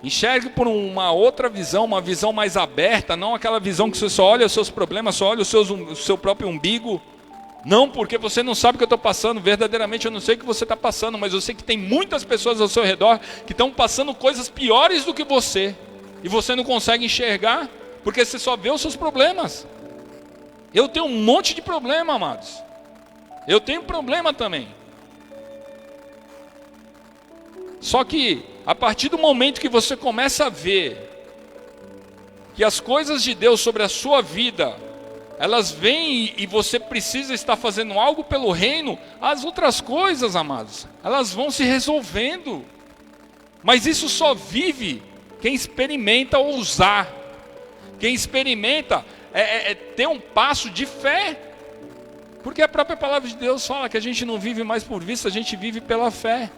S1: Enxergue por uma outra visão, uma visão mais aberta. Não aquela visão que você só olha os seus problemas, só olha o seu próprio umbigo. Não, porque você não sabe o que eu estou passando. Verdadeiramente eu não sei o que você está passando, mas eu sei que tem muitas pessoas ao seu redor que estão passando coisas piores do que você. E você não consegue enxergar, porque você só vê os seus problemas. Eu tenho um monte de problema, amados. Eu tenho problema também. Só que a partir do momento que você começa a ver que as coisas de Deus sobre a sua vida, elas vêm e você precisa estar fazendo algo pelo reino, as outras coisas, amados, elas vão se resolvendo. Mas isso só vive quem experimenta ousar. Quem experimenta ter um passo de fé. Porque a própria palavra de Deus fala que a gente não vive mais por vista, a gente vive pela fé.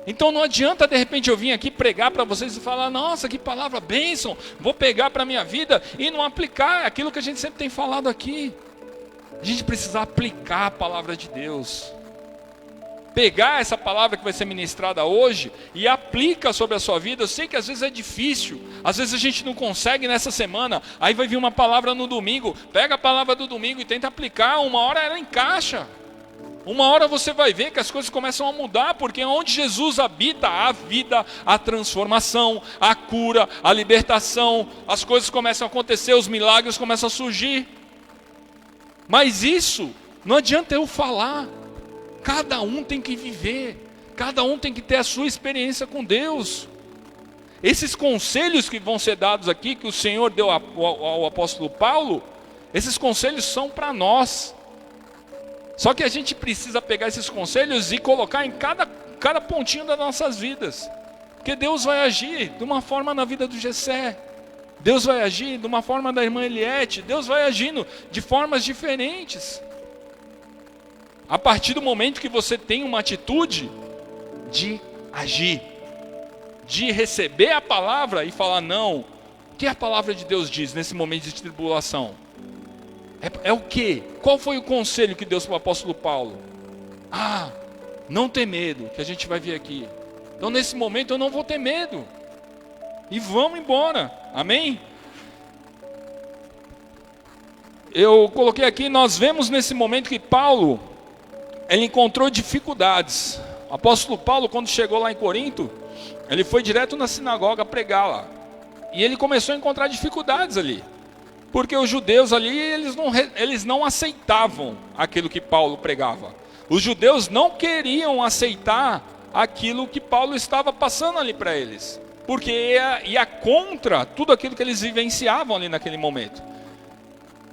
S1: Então não adianta de repente eu vir aqui pregar para vocês e falar: nossa, que palavra bênção, vou pegar para a minha vida, e não aplicar aquilo que a gente sempre tem falado aqui. A gente precisa aplicar a palavra de Deus. Pegar essa palavra que vai ser ministrada hoje e aplica sobre a sua vida. Eu sei que às vezes é difícil, às vezes a gente não consegue nessa semana, aí vai vir uma palavra no domingo, pega a palavra do domingo e tenta aplicar, uma hora ela encaixa. Uma hora você vai ver que as coisas começam a mudar, porque onde Jesus habita, há vida, a transformação, a cura, a libertação, as coisas começam a acontecer, os milagres começam a surgir. Mas isso, não adianta eu falar, cada um tem que viver, cada um tem que ter a sua experiência com Deus. Esses conselhos que vão ser dados aqui, que o Senhor deu ao apóstolo Paulo, esses conselhos são para nós. Só que a gente precisa pegar esses conselhos e colocar em cada pontinho das nossas vidas. Porque Deus vai agir de uma forma na vida do Gessé. Deus vai agir de uma forma da irmã Eliette. Deus vai agindo de formas diferentes. A partir do momento que você tem uma atitude de agir. De receber a palavra e falar: não, o que a palavra de Deus diz nesse momento de tribulação? É o quê? Qual foi o conselho que Deus para o apóstolo Paulo? Ah, não ter medo, que a gente vai ver aqui. Então nesse momento eu não vou ter medo. E vamos embora, amém? Eu coloquei aqui, nós vemos nesse momento que Paulo, ele encontrou dificuldades. O apóstolo Paulo, quando chegou lá em Corinto, ele foi direto na sinagoga pregar lá. E ele começou a encontrar dificuldades ali. Porque os judeus ali, eles não aceitavam aquilo que Paulo pregava. Os judeus não queriam aceitar aquilo que Paulo estava passando ali para eles. Porque ia contra tudo aquilo que eles vivenciavam ali naquele momento.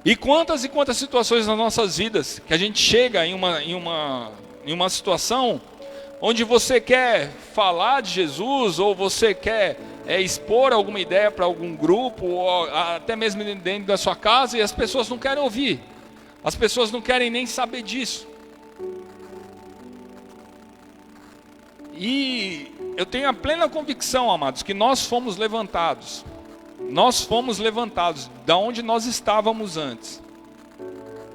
S1: E quantas situações nas nossas vidas, que a gente chega em uma situação onde você quer falar de Jesus, ou você quer expor alguma ideia para algum grupo, ou até mesmo dentro da sua casa, e as pessoas não querem ouvir. As pessoas não querem nem saber disso. E eu tenho a plena convicção, amados, que nós fomos levantados. Nós fomos levantados da onde nós estávamos antes.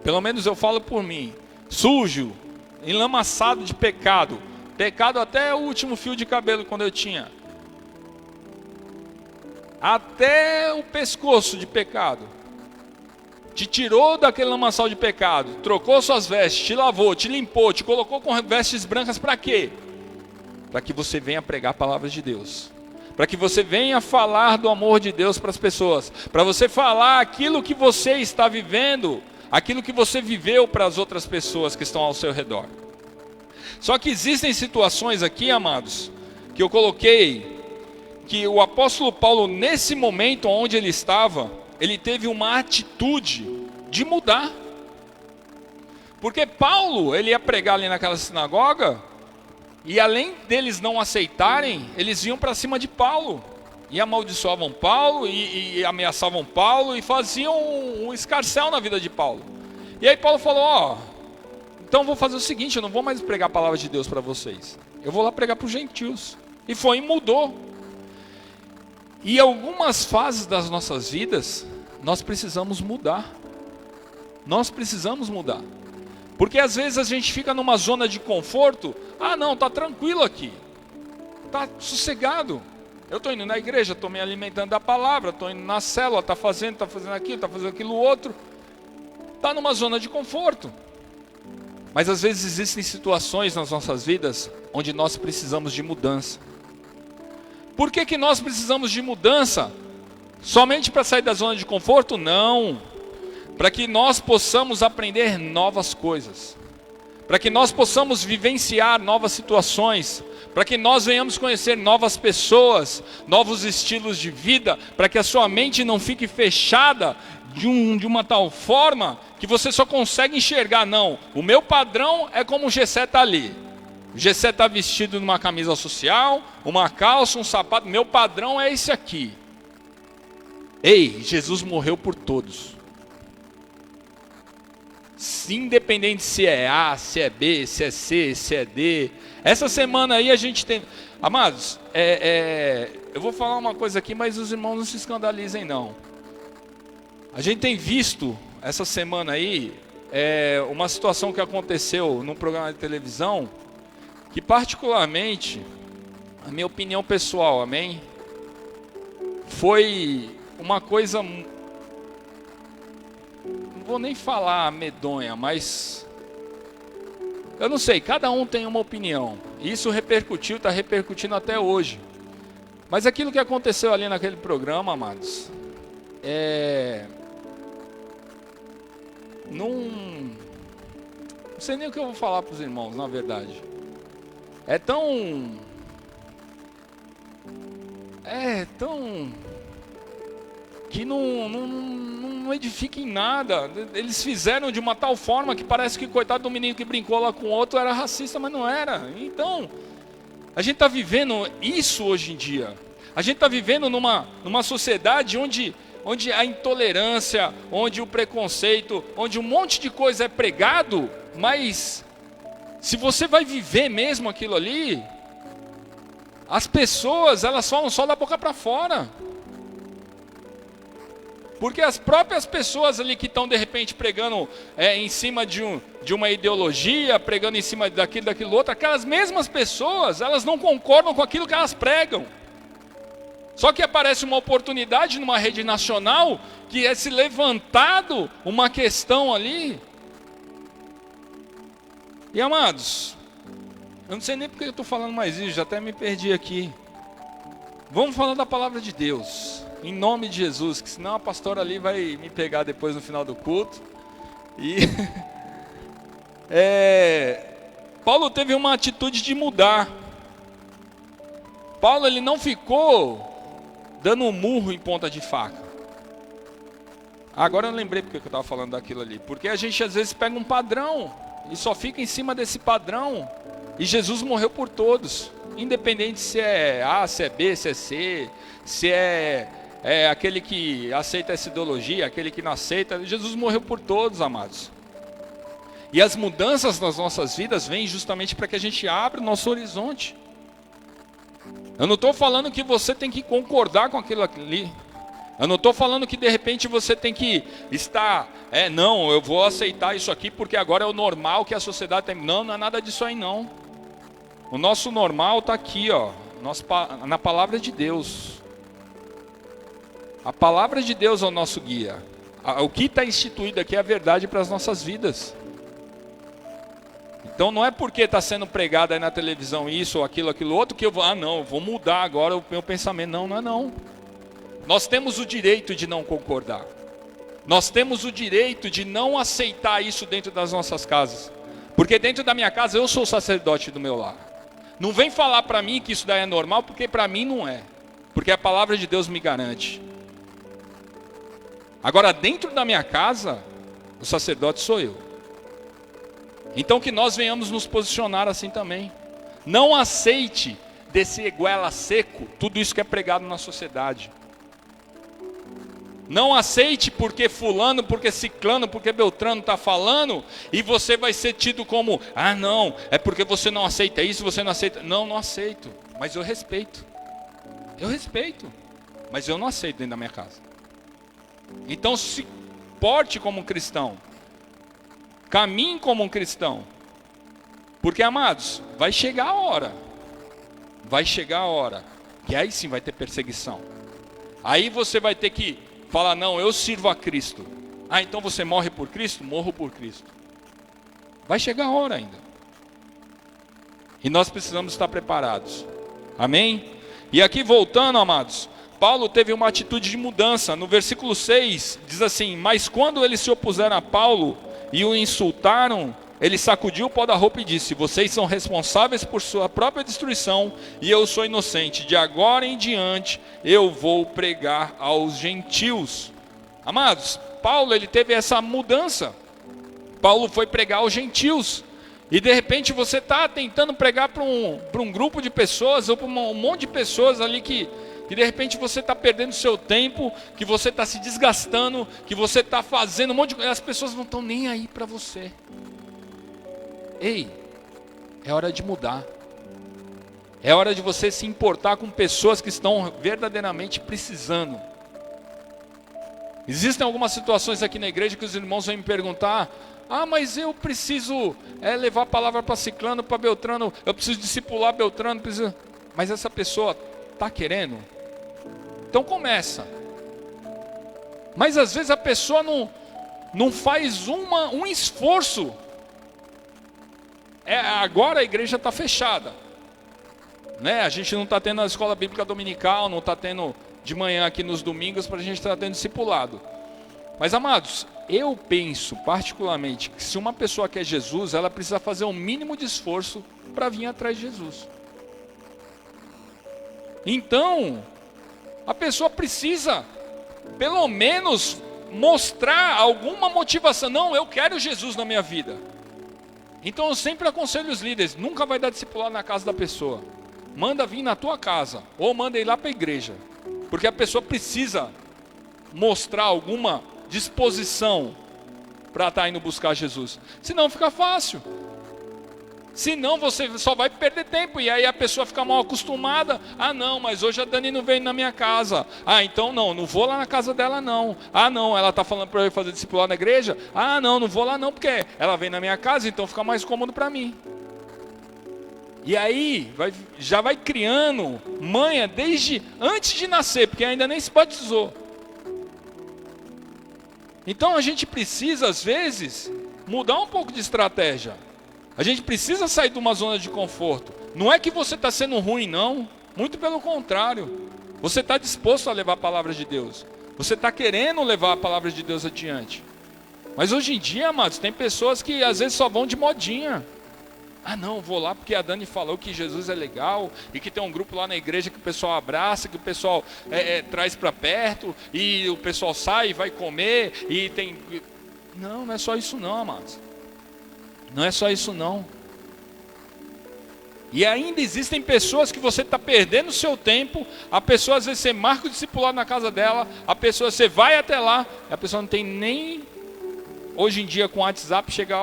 S1: Pelo menos eu falo por mim. Sujo, enlamaçado de pecado. Pecado até o último fio de cabelo quando eu tinha. Até o pescoço de pecado. Te tirou daquele lamaçal de pecado. Trocou suas vestes, te lavou, te limpou, te colocou com vestes brancas para quê? Para que você venha pregar a palavra de Deus. Para que você venha falar do amor de Deus para as pessoas. Para você falar aquilo que você está vivendo, aquilo que você viveu para as outras pessoas que estão ao seu redor. Só que existem situações aqui, amados, que eu coloquei, que o apóstolo Paulo, nesse momento onde ele estava, ele teve uma atitude de mudar. Porque Paulo, ele ia pregar ali naquela sinagoga, e além deles não aceitarem, eles iam para cima de Paulo. e amaldiçoavam Paulo, e ameaçavam Paulo, e faziam um escarcéu na vida de Paulo. E aí Paulo falou, então vou fazer o seguinte, eu não vou mais pregar a palavra de Deus para vocês. Eu vou lá pregar para os gentios. E foi e mudou. E algumas fases das nossas vidas, nós precisamos mudar. Nós precisamos mudar. Porque às vezes a gente fica numa zona de conforto. Não, está tranquilo aqui. Está sossegado. Eu estou indo na igreja, estou me alimentando da palavra, estou indo na célula, está fazendo aquilo, está fazendo aquilo outro. Está numa zona de conforto. Mas às vezes existem situações nas nossas vidas onde nós precisamos de mudança. Por que nós precisamos de mudança? Somente para sair da zona de conforto? Não. Para que nós possamos aprender novas coisas. Para que nós possamos vivenciar novas situações. Para que nós venhamos conhecer novas pessoas, novos estilos de vida. Para que a sua mente não fique fechada de uma tal forma que você só consegue enxergar, não, o meu padrão é como o Gessé está ali. O Gessé está vestido numa camisa social, uma calça, um sapato, meu padrão é esse aqui. Ei, Jesus morreu por todos. Independente se é A, se é B, se é C, se é D. Essa semana aí a gente tem... Amados, eu vou falar uma coisa aqui, mas os irmãos não se escandalizem não. A gente tem visto essa semana aí uma situação que aconteceu num programa de televisão que particularmente, a minha opinião pessoal, amém? Foi uma coisa, não vou nem falar medonha, mas eu não sei, cada um tem uma opinião. Isso repercutiu, está repercutindo até hoje. Mas aquilo que aconteceu ali naquele programa, amados, não sei nem o que eu vou falar para os irmãos, na verdade. É tão que não edifica em nada. Eles fizeram de uma tal forma que parece que coitado do menino que brincou lá com o outro era racista, mas não era. Então, a gente está vivendo isso hoje em dia. A gente está vivendo numa sociedade onde a intolerância, onde o preconceito, onde um monte de coisa é pregado, mas se você vai viver mesmo aquilo ali, as pessoas, elas falam só da boca para fora. Porque as próprias pessoas ali que estão de repente pregando em cima de uma ideologia, pregando em cima daquilo outro, aquelas mesmas pessoas, elas não concordam com aquilo que elas pregam. Só que aparece uma oportunidade numa rede nacional que é se levantado uma questão ali. E amados, eu não sei nem porque eu estou falando mais isso, já até me perdi aqui. Vamos falar da palavra de Deus, em nome de Jesus, que senão a pastora ali vai me pegar depois no final do culto. E Paulo teve uma atitude de mudar. Paulo, ele não ficou dando um murro em ponta de faca. Agora eu lembrei porque eu estava falando daquilo ali. Porque a gente às vezes pega um padrão e só fica em cima desse padrão. E Jesus morreu por todos, independente se é A, se é B, se é C, se é aquele que aceita essa ideologia, aquele que não aceita. Jesus morreu por todos, amados. E as mudanças nas nossas vidas vêm justamente para que a gente abra o nosso horizonte. Eu não estou falando que você tem que concordar com aquilo ali. Eu não estou falando que de repente você tem que estar, não, eu vou aceitar isso aqui porque agora é o normal que a sociedade tem. Não, não é nada disso aí não. O nosso normal está aqui, ó, na palavra de Deus. A palavra de Deus é o nosso guia. O que está instituído aqui é a verdade para as nossas vidas. Então não é porque está sendo pregado aí na televisão isso ou aquilo outro que eu vou, eu vou mudar agora o meu pensamento. Não, não é não. Nós temos o direito de não concordar. Nós temos o direito de não aceitar isso dentro das nossas casas. Porque dentro da minha casa eu sou o sacerdote do meu lar. Não vem falar para mim que isso daí é normal, porque para mim não é. Porque a palavra de Deus me garante. Agora dentro da minha casa, o sacerdote sou eu. Então que nós venhamos nos posicionar assim também. Não aceite descer goela seco tudo isso que é pregado na sociedade. Não aceite porque fulano, porque ciclano, porque beltrano está falando, e você vai ser tido como, ah não, é porque você não aceita isso, você não aceita. Não, não aceito, mas eu respeito. Eu respeito, mas eu não aceito dentro da minha casa. Então se porte como um cristão. Caminhe como um cristão. Porque, amados, vai chegar a hora. Vai chegar a hora. Que aí sim vai ter perseguição. Aí você vai ter que falar, não, eu sirvo a Cristo. Ah, então você morre por Cristo? Morro por Cristo. Vai chegar a hora ainda. E nós precisamos estar preparados. Amém? E aqui voltando, amados, Paulo teve uma atitude de mudança. No versículo 6, diz assim, mas quando eles se opuseram a Paulo e o insultaram, ele sacudiu o pó da roupa e disse, vocês são responsáveis por sua própria destruição e eu sou inocente. De agora em diante eu vou pregar aos gentios. Amados, Paulo ele teve essa mudança. Paulo foi pregar aos gentios. E de repente você está tentando pregar para um grupo de pessoas, ou para um monte de pessoas ali que de repente você está perdendo seu tempo, que você está se desgastando, que você está fazendo um monte de coisa, as pessoas não estão nem aí para você. Ei, é hora de mudar. É hora de você se importar com pessoas que estão verdadeiramente precisando. Existem algumas situações aqui na igreja que os irmãos vêm me perguntar, ah, mas eu preciso levar a palavra para ciclano, para beltrano, eu preciso discipular beltrano, mas essa pessoa está querendo? Então começa. Mas às vezes a pessoa não faz um esforço. Agora a igreja está fechada, né? A gente não está tendo a escola bíblica dominical, não está tendo de manhã aqui nos domingos para a gente estar tendo discipulado. Mas amados, eu penso particularmente que se uma pessoa quer Jesus, ela precisa fazer o mínimo de esforço para vir atrás de Jesus. Então, a pessoa precisa, pelo menos, mostrar alguma motivação. Não, eu quero Jesus na minha vida. Então eu sempre aconselho os líderes, nunca vai dar discipulado na casa da pessoa. Manda vir na tua casa, ou manda ir lá para a igreja. Porque a pessoa precisa mostrar alguma disposição para estar indo buscar Jesus. Senão fica fácil. Senão você só vai perder tempo. E aí a pessoa fica mal acostumada. Ah não, mas hoje a Dani não veio na minha casa. Ah, então não vou lá na casa dela não. Ah não, ela está falando para eu fazer discipulado na igreja. Ah não vou lá não, porque ela vem na minha casa, então fica mais cômodo para mim. E aí já vai criando manha desde antes de nascer, porque ainda nem se batizou. Então a gente precisa às vezes mudar um pouco de estratégia. A gente precisa sair de uma zona de conforto. Não é que você está sendo ruim, não. Muito pelo contrário. Você está disposto a levar a palavra de Deus. Você está querendo levar a palavra de Deus adiante. Mas hoje em dia, amados, tem pessoas que às vezes só vão de modinha. Ah não, vou lá porque a Dani falou que Jesus é legal. E que tem um grupo lá na igreja que o pessoal abraça, que o pessoal traz para perto. E o pessoal sai e vai comer. E tem... Não é só isso não, amados. Não é só isso não. E ainda existem pessoas que você está perdendo o seu tempo. A pessoa às vezes você marca o discipulado na casa dela. A pessoa você vai até lá. A pessoa não tem nem... Hoje em dia com o WhatsApp chega,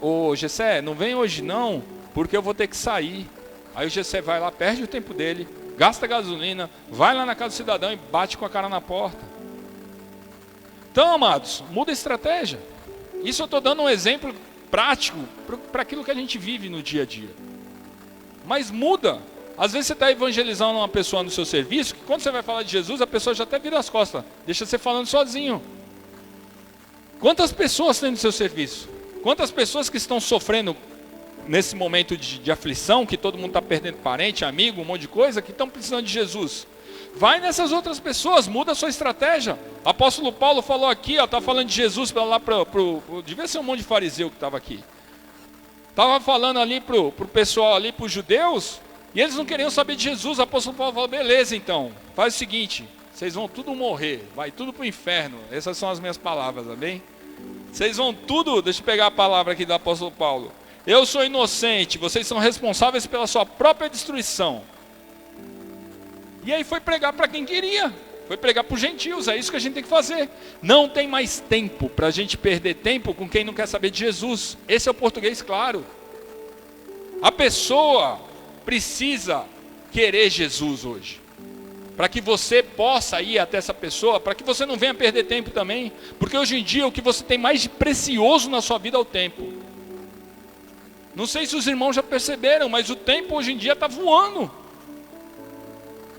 S1: ô Gessé, não vem hoje não, porque eu vou ter que sair. Aí o Gessé vai lá, perde o tempo dele, gasta gasolina, vai lá na casa do cidadão e bate com a cara na porta. Então, amados, muda a estratégia. Isso eu estou dando um exemplo prático para aquilo que a gente vive no dia a dia. Mas muda. Às vezes você está evangelizando uma pessoa no seu serviço, que quando você vai falar de Jesus, a pessoa já até vira as costas. Deixa você falando sozinho. Quantas pessoas tem no seu serviço? Quantas pessoas que estão sofrendo nesse momento de aflição, que todo mundo está perdendo parente, amigo, um monte de coisa, que estão precisando de Jesus? Vai nessas outras pessoas, muda a sua estratégia. O apóstolo Paulo falou aqui, está falando de Jesus para lá, devia ser um monte de fariseu que estava aqui. Estava falando ali para o pessoal, ali para os judeus, e eles não queriam saber de Jesus. O apóstolo Paulo falou, beleza então, faz o seguinte, vocês vão tudo morrer, vai tudo para o inferno. Essas são as minhas palavras, amém? Vocês vão tudo, deixa eu pegar a palavra aqui do apóstolo Paulo. Eu sou inocente, vocês são responsáveis pela sua própria destruição. E aí foi pregar para quem queria. Foi pregar para os gentios, é isso que a gente tem que fazer. Não tem mais tempo para a gente perder tempo com quem não quer saber de Jesus. Esse é o português claro. A pessoa precisa querer Jesus hoje. Para que você possa ir até essa pessoa, para que você não venha perder tempo também. Porque hoje em dia o que você tem mais de precioso na sua vida é o tempo. Não sei se os irmãos já perceberam, mas o tempo hoje em dia está voando.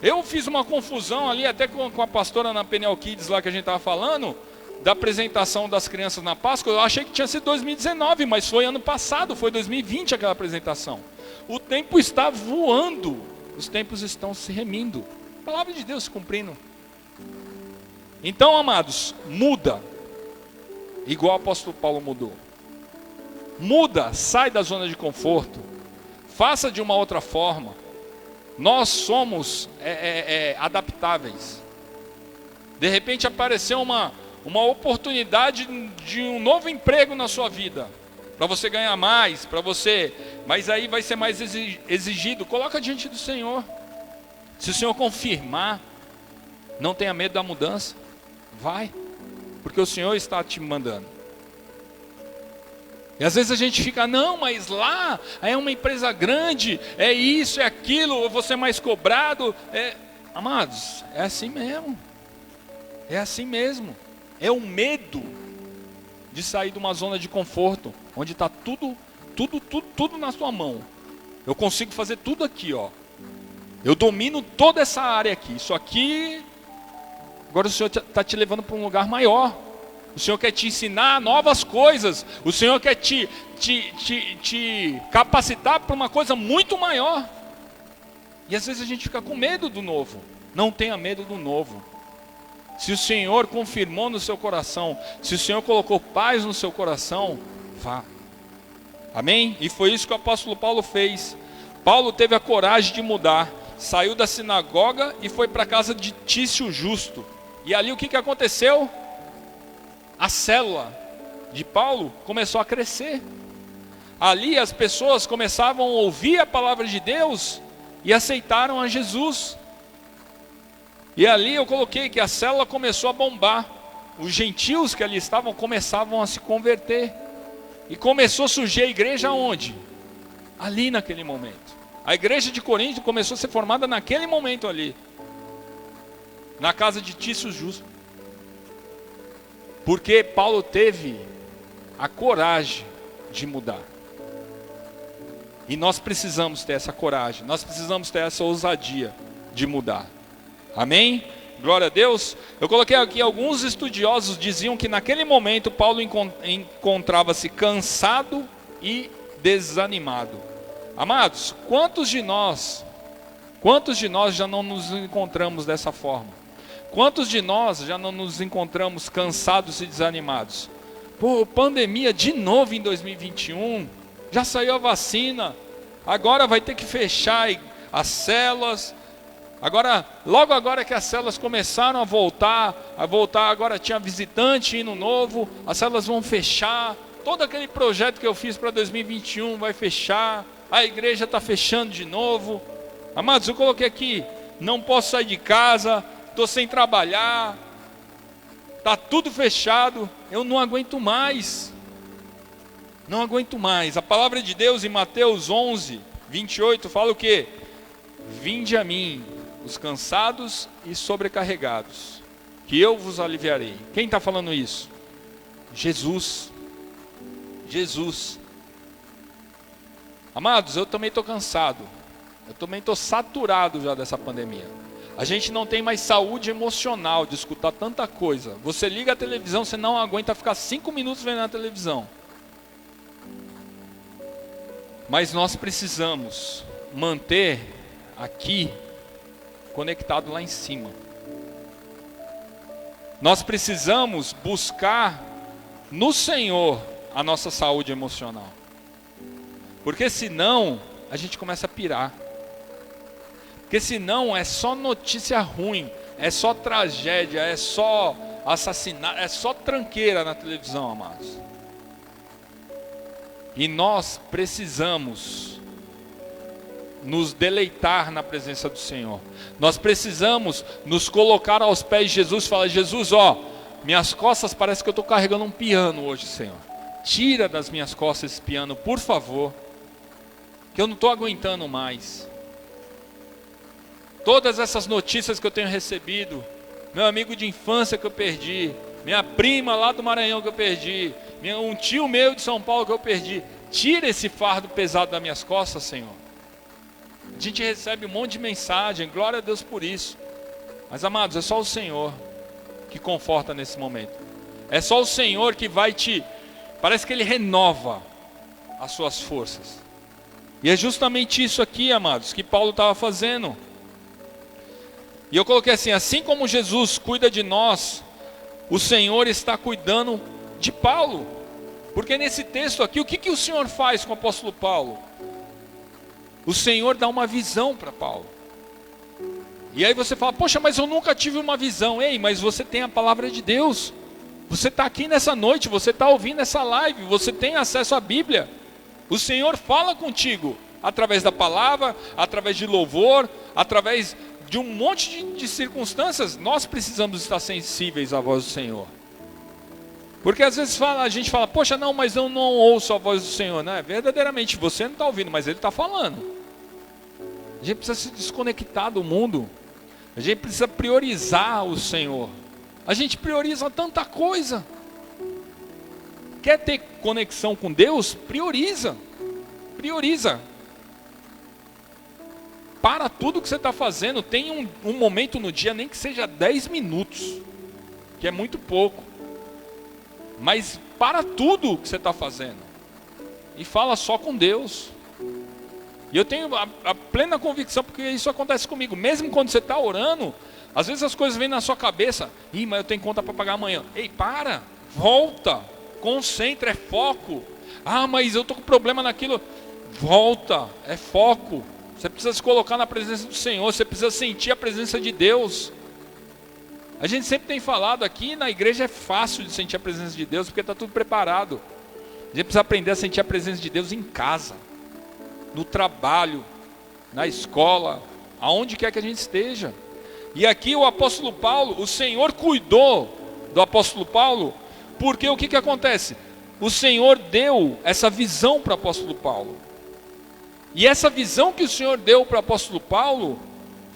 S1: Eu fiz uma confusão ali até com a pastora na Peniel Kids lá que a gente estava falando, da apresentação das crianças na Páscoa. Eu achei que tinha sido 2019, mas foi ano passado, foi 2020 aquela apresentação. O tempo está voando, os tempos estão se remindo, a palavra de Deus se cumprindo. Então, amados, muda, igual o apóstolo Paulo mudou. Muda, sai da zona de conforto, faça de uma outra forma. Nós somos adaptáveis. De repente apareceu uma oportunidade de um novo emprego na sua vida, para você ganhar mais, mas aí vai ser mais exigido. Coloca diante do Senhor. Se o Senhor confirmar, não tenha medo da mudança, vai, porque o Senhor está te mandando. E às vezes a gente fica, não, mas lá é uma empresa grande, é isso, é aquilo, eu vou ser mais cobrado. Amados, é assim mesmo. É assim mesmo. É o medo de sair de uma zona de conforto, onde está tudo na sua mão. Eu consigo fazer tudo aqui, ó. Eu domino toda essa área aqui. Isso aqui, agora o Senhor está te levando para um lugar maior. O Senhor quer te ensinar novas coisas. O Senhor quer te capacitar para uma coisa muito maior. E às vezes a gente fica com medo do novo. Não tenha medo do novo. Se o Senhor confirmou no seu coração, se o Senhor colocou paz no seu coração, vá. Amém? E foi isso que o apóstolo Paulo fez. Paulo teve a coragem de mudar. Saiu da sinagoga e foi para a casa de Tício Justo. E ali o que aconteceu? A célula de Paulo começou a crescer. Ali as pessoas começavam a ouvir a palavra de Deus e aceitaram a Jesus. E ali eu coloquei que a célula começou a bombar. Os gentios que ali estavam começavam a se converter. E começou a surgir a igreja onde? Ali naquele momento. A igreja de Corinto começou a ser formada naquele momento ali. Na casa de Tício Justo. Porque Paulo teve a coragem de mudar. E nós precisamos ter essa coragem, nós precisamos ter essa ousadia de mudar. Amém? Glória a Deus. Eu coloquei aqui, alguns estudiosos diziam que naquele momento Paulo encontrava-se cansado e desanimado. Amados, quantos de nós já não nos encontramos dessa forma? Quantos de nós já não nos encontramos cansados e desanimados? Pô, pandemia de novo em 2021, já saiu a vacina, agora vai ter que fechar as células. Agora, logo agora que as células começaram a voltar, agora tinha visitante indo novo, as células vão fechar, todo aquele projeto que eu fiz para 2021 vai fechar, a igreja está fechando de novo. Amados, eu coloquei aqui, não posso sair de casa, estou sem trabalhar, está tudo fechado, eu não aguento mais. Não aguento mais. A palavra de Deus em Mateus 11, 28 fala o quê? Vinde a mim, os cansados e sobrecarregados, que eu vos aliviarei. Quem está falando isso? Jesus. Jesus. Amados, eu também estou cansado. Eu também estou saturado já dessa pandemia. A gente não tem mais saúde emocional de escutar tanta coisa. Você liga a televisão, você não aguenta ficar 5 minutos vendo a televisão. Mas nós precisamos manter aqui conectado lá em cima. Nós precisamos buscar no Senhor a nossa saúde emocional. Porque senão a gente começa a pirar. Porque senão é só notícia ruim, é só tragédia, é só assassinato, é só tranqueira na televisão, amados. E nós precisamos nos deleitar na presença do Senhor. Nós precisamos nos colocar aos pés de Jesus e falar: Jesus, ó, minhas costas parece que eu estou carregando um piano hoje, Senhor. Tira das minhas costas esse piano, por favor, que eu não estou aguentando mais. Todas essas notícias que eu tenho recebido, meu amigo de infância que eu perdi, minha prima lá do Maranhão que eu perdi, um tio meu de São Paulo que eu perdi, tira esse fardo pesado das minhas costas, Senhor. A gente recebe um monte de mensagem, glória a Deus por isso. Mas, amados, é só o Senhor que conforta nesse momento. É só o Senhor que vai parece que Ele renova as suas forças. E é justamente isso aqui, amados, que Paulo estava fazendo. E eu coloquei assim como Jesus cuida de nós, o Senhor está cuidando de Paulo. Porque nesse texto aqui, o que o Senhor faz com o apóstolo Paulo? O Senhor dá uma visão para Paulo. E aí você fala: poxa, mas eu nunca tive uma visão. Ei, mas você tem a palavra de Deus. Você está aqui nessa noite, você está ouvindo essa live, você tem acesso à Bíblia. O Senhor fala contigo através da palavra, através de louvor, através de um monte de circunstâncias. Nós precisamos estar sensíveis à voz do Senhor. Porque às vezes a gente fala: poxa, não, mas eu não ouço a voz do Senhor. Não, verdadeiramente você não está ouvindo, mas Ele está falando. A gente precisa se desconectar do mundo. A gente precisa priorizar o Senhor. A gente prioriza tanta coisa. Quer ter conexão com Deus? Prioriza. Prioriza. Para tudo que você está fazendo. Tem um momento no dia, nem que seja 10 minutos, que é muito pouco. Mas para tudo que você está fazendo e fala só com Deus. E eu tenho a plena convicção, porque isso acontece comigo. Mesmo quando você está orando, às vezes as coisas vêm na sua cabeça: ih, mas eu tenho conta para pagar amanhã. Ei, para, volta, concentra, é foco. Ah, mas eu estou com problema naquilo. Volta, é foco. Você precisa se colocar na presença do Senhor, você precisa sentir a presença de Deus. A gente sempre tem falado aqui, na igreja é fácil de sentir a presença de Deus, porque está tudo preparado. A gente precisa aprender a sentir a presença de Deus em casa, no trabalho, na escola, aonde quer que a gente esteja. E aqui o apóstolo Paulo, o Senhor cuidou do apóstolo Paulo, porque o que acontece? O Senhor deu essa visão para o apóstolo Paulo. E essa visão que o Senhor deu para o apóstolo Paulo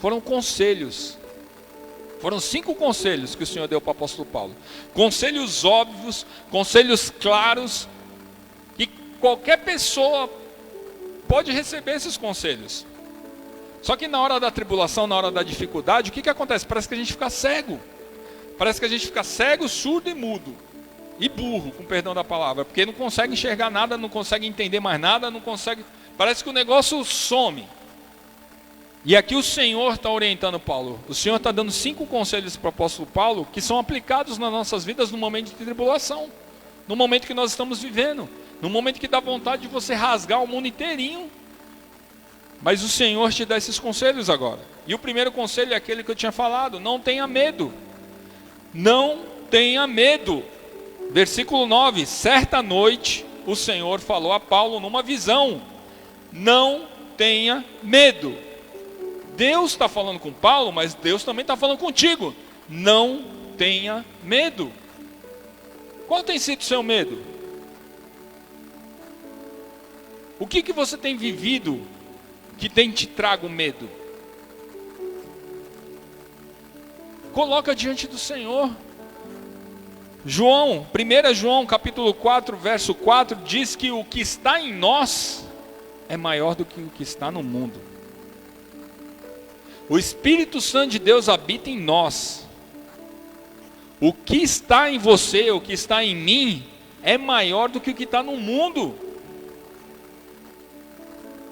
S1: foram conselhos. Foram 5 conselhos que o Senhor deu para o apóstolo Paulo. Conselhos óbvios, conselhos claros, que qualquer pessoa pode receber esses conselhos. Só que na hora da tribulação, na hora da dificuldade, o que acontece? Parece que a gente fica cego. Parece que a gente fica cego, surdo e mudo. E burro, com perdão da palavra. Porque não consegue enxergar nada, não consegue entender mais nada, não consegue... Parece que o negócio some. E aqui o Senhor está orientando Paulo. O Senhor está dando 5 conselhos para o apóstolo Paulo, que são aplicados nas nossas vidas no momento de tribulação. No momento que nós estamos vivendo. No momento que dá vontade de você rasgar o mundo inteirinho. Mas o Senhor te dá esses conselhos agora. E o primeiro conselho é aquele que eu tinha falado: não tenha medo. Não tenha medo. Versículo 9: certa noite o Senhor falou a Paulo numa visão: não tenha medo. Deus está falando com Paulo, mas Deus também está falando contigo. Não tenha medo. Qual tem sido o seu medo? O que você tem vivido que tem te trago medo? Coloca diante do Senhor. 1 João capítulo 4, verso 4 diz que o que está em nós é maior do que o que está no mundo. O Espírito Santo de Deus habita em nós. O que está em você, o que está em mim, é maior do que o que está no mundo.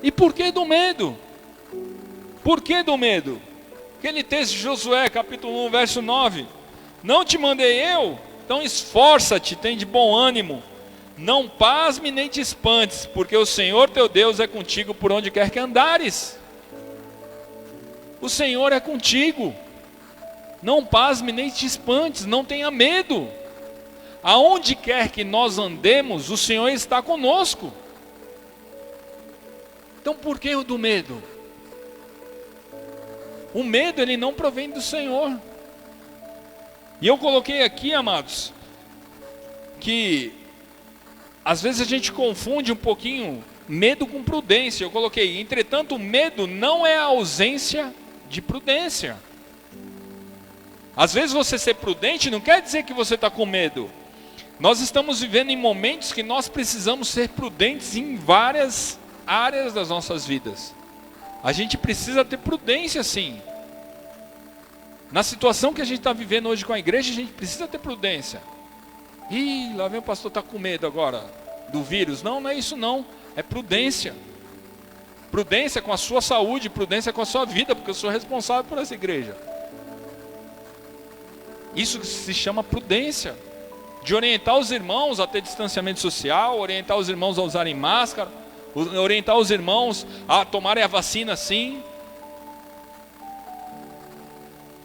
S1: E por que do medo? Por que do medo? Aquele texto de Josué, capítulo 1, verso 9. Não te mandei eu? Então esforça-te, tem de bom ânimo. Não pasme nem te espantes, porque o Senhor teu Deus é contigo por onde quer que andares. O Senhor é contigo. Não pasme nem te espantes, não tenha medo. Aonde quer que nós andemos, o Senhor está conosco. Então por que o do medo? O medo, ele não provém do Senhor. E eu coloquei aqui, amados, que às vezes a gente confunde um pouquinho medo com prudência. Eu coloquei, entretanto, o medo não é a ausência de prudência. Às vezes você ser prudente não quer dizer que você está com medo. Nós estamos vivendo em momentos que nós precisamos ser prudentes em várias áreas das nossas vidas. A gente precisa ter prudência, sim. Na situação que a gente está vivendo hoje com a igreja, a gente precisa ter prudência. Ih, lá vem o pastor, está com medo agora do vírus. Não, não é isso não. É prudência. Prudência com a sua saúde, prudência com a sua vida, porque eu sou responsável por essa igreja. Isso se chama prudência. De orientar os irmãos a ter distanciamento social, orientar os irmãos a usarem máscara, orientar os irmãos a tomarem a vacina sim.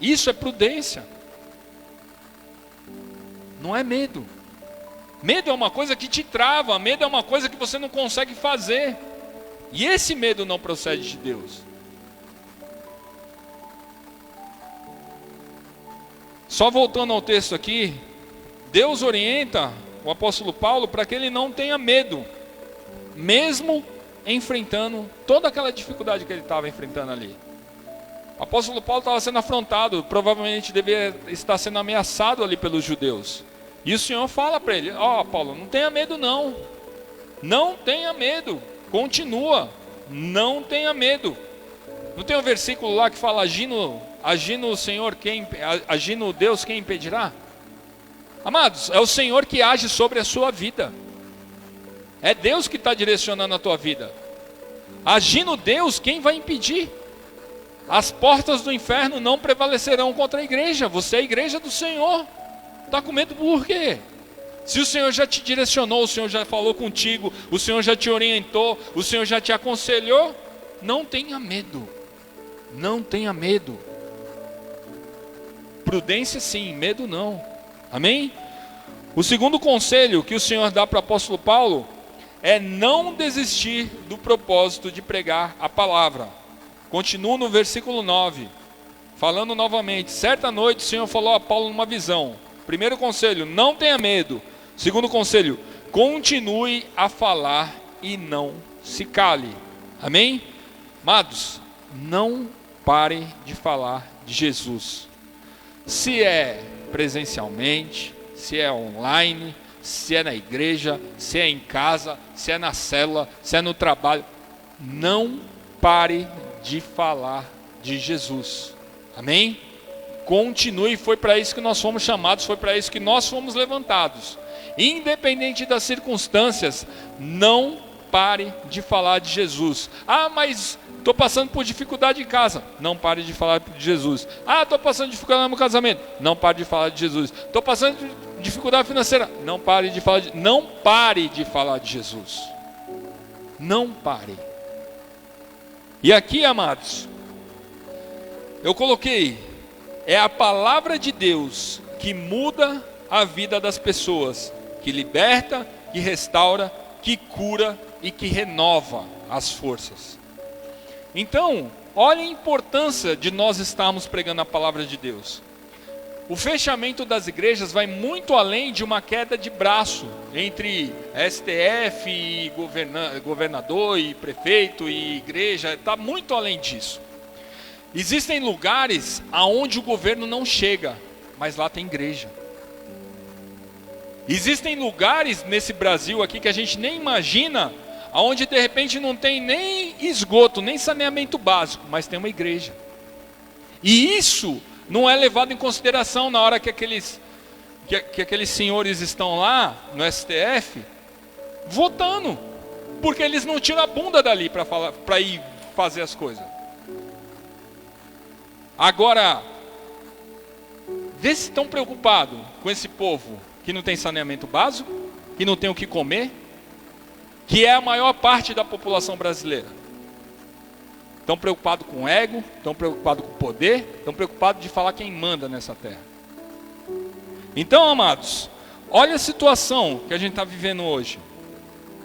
S1: Isso é prudência. Não é medo. Medo é uma coisa que te trava, medo é uma coisa que você não consegue fazer. E esse medo não procede de Deus. Só voltando ao texto aqui, Deus orienta o apóstolo Paulo para que ele não tenha medo, mesmo enfrentando toda aquela dificuldade que ele estava enfrentando ali. O apóstolo Paulo estava sendo afrontado, provavelmente deveria estar sendo ameaçado ali pelos judeus. E o Senhor fala para ele, Paulo, não tenha medo não. Não tenha medo, continua, não tenha medo. Não tem um versículo lá que fala, agindo o Senhor, agindo Deus, quem impedirá? Amados, é o Senhor que age sobre a sua vida. É Deus que está direcionando a tua vida. Agindo Deus, quem vai impedir? As portas do inferno não prevalecerão contra a igreja. Você é a igreja do Senhor. Está com medo por quê? Se o Senhor já te direcionou, o Senhor já falou contigo, o Senhor já te orientou, o Senhor já te aconselhou, não tenha medo. Não tenha medo. Prudência sim, medo não. Amém? O segundo conselho que o Senhor dá para o apóstolo Paulo é não desistir do propósito de pregar a palavra. Continua no versículo 9, falando novamente. Certa noite o Senhor falou a Paulo numa visão. Primeiro conselho, não tenha medo. Segundo conselho, continue a falar e não se cale. Amém? Amados, não pare de falar de Jesus. Se é presencialmente, se é online, se é na igreja, se é em casa, se é na célula, se é no trabalho, não pare de falar de Jesus. Amém? Continue, foi para isso que nós fomos chamados, foi para isso que nós fomos levantados. Independente das circunstâncias, não pare de falar de Jesus. Mas estou passando por dificuldade em casa. Não pare de falar de Jesus. Estou passando dificuldade no meu casamento. Não pare de falar de Jesus. Estou passando dificuldade financeira. Não pare de falar de... Não pare de falar de Jesus. Não pare. E aqui, amados, eu coloquei, é a palavra de Deus que muda a vida das pessoas, que liberta, que restaura, que cura e que renova as forças. Então, olha a importância de nós estarmos pregando a palavra de Deus. O fechamento das igrejas vai muito além de uma queda de braço entre STF e governador e prefeito e igreja, está muito além disso. Existem lugares aonde o governo não chega, mas lá tem igreja. Existem lugares nesse Brasil aqui que a gente nem imagina, aonde de repente não tem nem esgoto, nem saneamento básico, mas tem uma igreja. E isso não é levado em consideração na hora que aqueles senhores estão lá no STF votando, porque eles não tiram a bunda dali para ir fazer as coisas. Agora, vê se estão preocupados com esse povo que não tem saneamento básico, que não tem o que comer, que é a maior parte da população brasileira. Estão preocupados com o ego, estão preocupados com o poder, estão preocupados de falar quem manda nessa terra. Então, amados, olha a situação que a gente está vivendo hoje.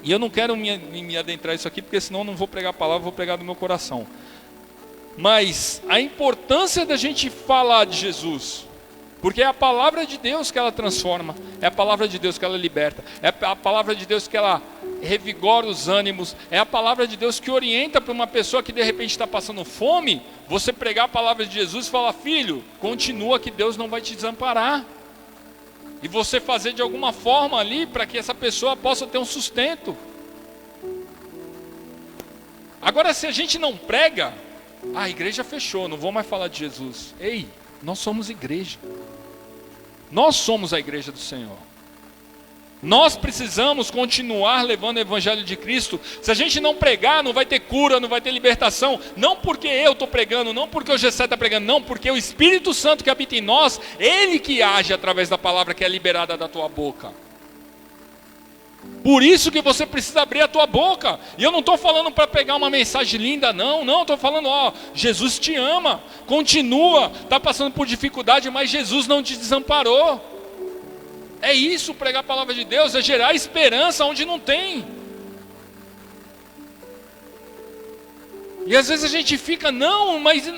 S1: E eu não quero me adentrar isso aqui, porque senão eu não vou pregar a palavra, vou pregar do meu coração. Mas a importância da gente falar de Jesus, porque é a palavra de Deus que ela transforma, é a palavra de Deus que ela liberta, é a palavra de Deus que ela revigora os ânimos, é a palavra de Deus que orienta para uma pessoa que de repente está passando fome, você pregar a palavra de Jesus e falar: filho, continua que Deus não vai te desamparar. E você fazer de alguma forma ali para que essa pessoa possa ter um sustento. Agora, se a gente não prega, a igreja fechou, não vou mais falar de Jesus. Ei, nós somos igreja. Nós somos a igreja do Senhor. Nós precisamos continuar levando o evangelho de Cristo. Se a gente não pregar, não vai ter cura, não vai ter libertação. Não porque eu estou pregando, não porque o Gessé está pregando, não, porque o Espírito Santo que habita em nós, Ele que age através da palavra que é liberada da tua boca. Por isso que você precisa abrir a tua boca. E eu não estou falando para pegar uma mensagem linda, não, estou falando, Jesus te ama, continua, está passando por dificuldade, mas Jesus não te desamparou. É isso, pregar a palavra de Deus, é gerar esperança onde não tem. E às vezes a gente fica, mas,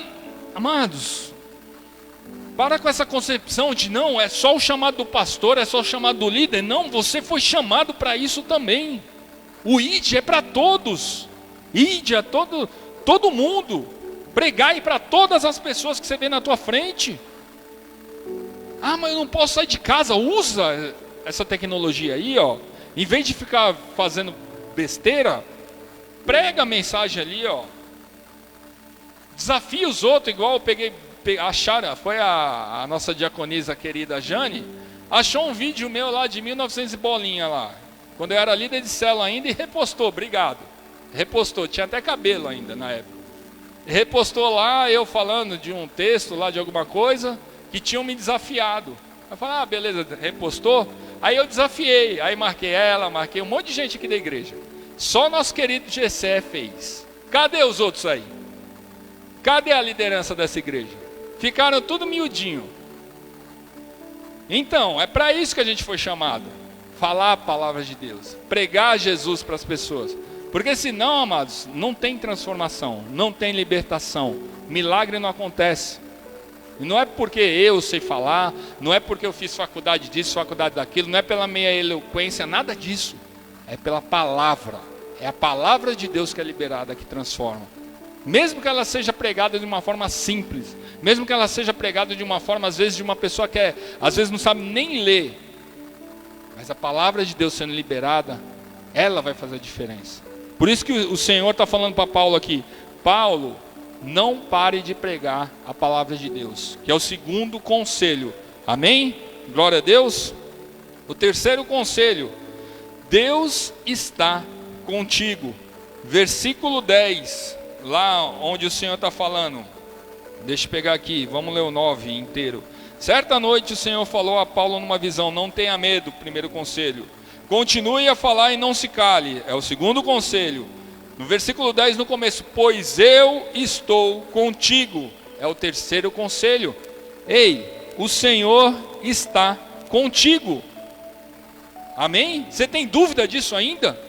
S1: amados, para com essa concepção de não, é só o chamado do pastor, é só o chamado do líder. Não, você foi chamado para isso também. O ID é para todos. ID é todo mundo. Pregai para todas as pessoas que você vê na tua frente. Mas eu não posso sair de casa. Usa essa tecnologia aí, em vez de ficar fazendo besteira, prega a mensagem ali, desafia os outros, igual eu peguei, acharam, foi a nossa diaconisa querida Jane, achou um vídeo meu lá de 1900 e bolinha lá, quando eu era líder de célula ainda, e repostou. Obrigado, repostou, tinha até cabelo ainda na época, repostou lá, eu falando de um texto lá, de alguma coisa que tinham me desafiado. Eu falei, beleza, repostou. Aí eu desafiei, aí marquei ela, marquei um monte de gente aqui da igreja. Só nosso querido Gessé fez. Cadê os outros aí? Cadê a liderança dessa igreja? Ficaram tudo miudinho. Então, é para isso que a gente foi chamado. Falar a palavra de Deus, pregar Jesus para as pessoas. Porque senão, amados, não tem transformação, não tem libertação, milagre não acontece. E não é porque eu sei falar, não é porque eu fiz faculdade disso, faculdade daquilo, não é pela minha eloquência, nada disso. É pela palavra. É a palavra de Deus que é liberada, que transforma. Mesmo que ela seja pregada de uma forma simples, mesmo que ela seja pregada de uma forma, às vezes, de uma pessoa que às vezes não sabe nem ler. Mas a palavra de Deus sendo liberada, ela vai fazer a diferença. Por isso que o Senhor está falando para Paulo aqui: Paulo, não pare de pregar a palavra de Deus, que é o segundo conselho. Amém? Glória a Deus. O terceiro conselho: Deus está contigo. Versículo 10, lá onde o Senhor está falando. Deixa eu pegar aqui, vamos ler o 9 inteiro. Certa noite o Senhor falou a Paulo numa visão: não tenha medo, primeiro conselho. Continue a falar e não se cale, é o segundo conselho. No versículo 10 no começo: pois eu estou contigo, é o terceiro conselho. Ei, o Senhor está contigo. Amém? Você tem dúvida disso ainda?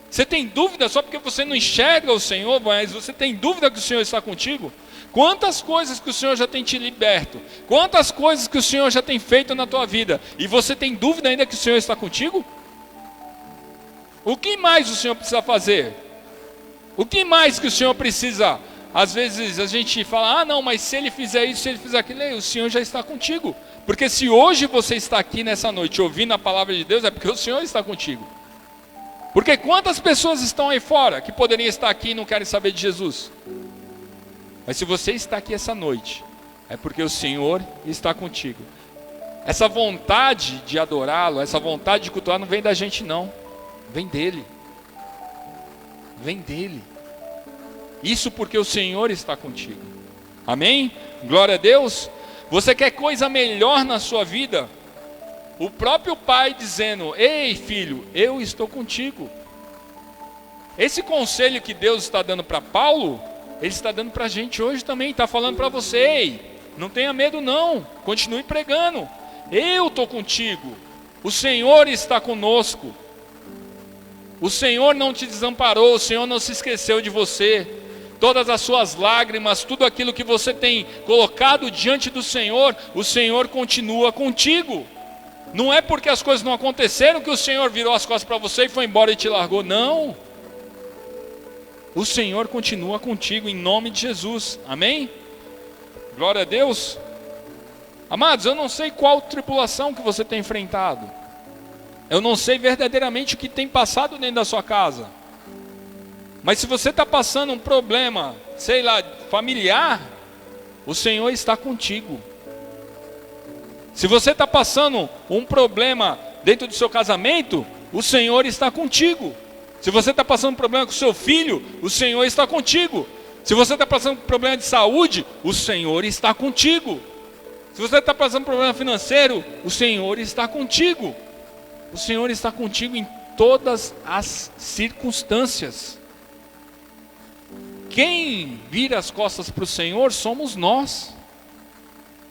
S1: Você tem dúvida só porque você não enxerga o Senhor, mas você tem dúvida que o Senhor está contigo? Quantas coisas que o Senhor já tem te liberto, quantas coisas que o Senhor já tem feito na tua vida, e você tem dúvida ainda que o Senhor está contigo? O que mais o Senhor precisa fazer? O que mais que o Senhor precisa? Às vezes a gente fala: não, mas se Ele fizer isso, se Ele fizer aquilo, o Senhor já está contigo. Porque se hoje você está aqui nessa noite ouvindo a palavra de Deus, é porque o Senhor está contigo. Porque quantas pessoas estão aí fora que poderiam estar aqui e não querem saber de Jesus? Mas se você está aqui essa noite, é porque o Senhor está contigo. Essa vontade de adorá-lo, essa vontade de cultuar, não vem da gente não, vem dele. Vem dele. Isso porque o Senhor está contigo. Amém? Glória a Deus. Você quer coisa melhor na sua vida? O próprio pai dizendo: ei filho, eu estou contigo. Esse conselho que Deus está dando para Paulo, Ele está dando para a gente hoje também. Está falando para você: ei, não tenha medo não, continue pregando. Eu estou contigo. O Senhor está conosco. O Senhor não te desamparou, o Senhor não se esqueceu de você. todas as suas lágrimas, tudo aquilo que você tem colocado diante do Senhor, o Senhor continua contigo. Não é porque as coisas não aconteceram que o Senhor virou as costas para você e foi embora e te largou, não. O Senhor continua contigo em nome de Jesus, amém? Glória a Deus. Amados, eu não sei qual tribulação que você tem enfrentado, eu não sei verdadeiramente o que tem passado dentro da sua casa, mas se você está passando um problema, sei lá, familiar, o Senhor está contigo. Se você está passando um problema dentro do seu casamento, o Senhor está contigo. Se você está passando um problema com o seu filho, o Senhor está contigo. Se você está passando um problema de saúde, o Senhor está contigo. Se você está passando um problema financeiro, o Senhor está contigo. O Senhor está contigo em todas as circunstâncias. Quem vira as costas para o Senhor somos nós.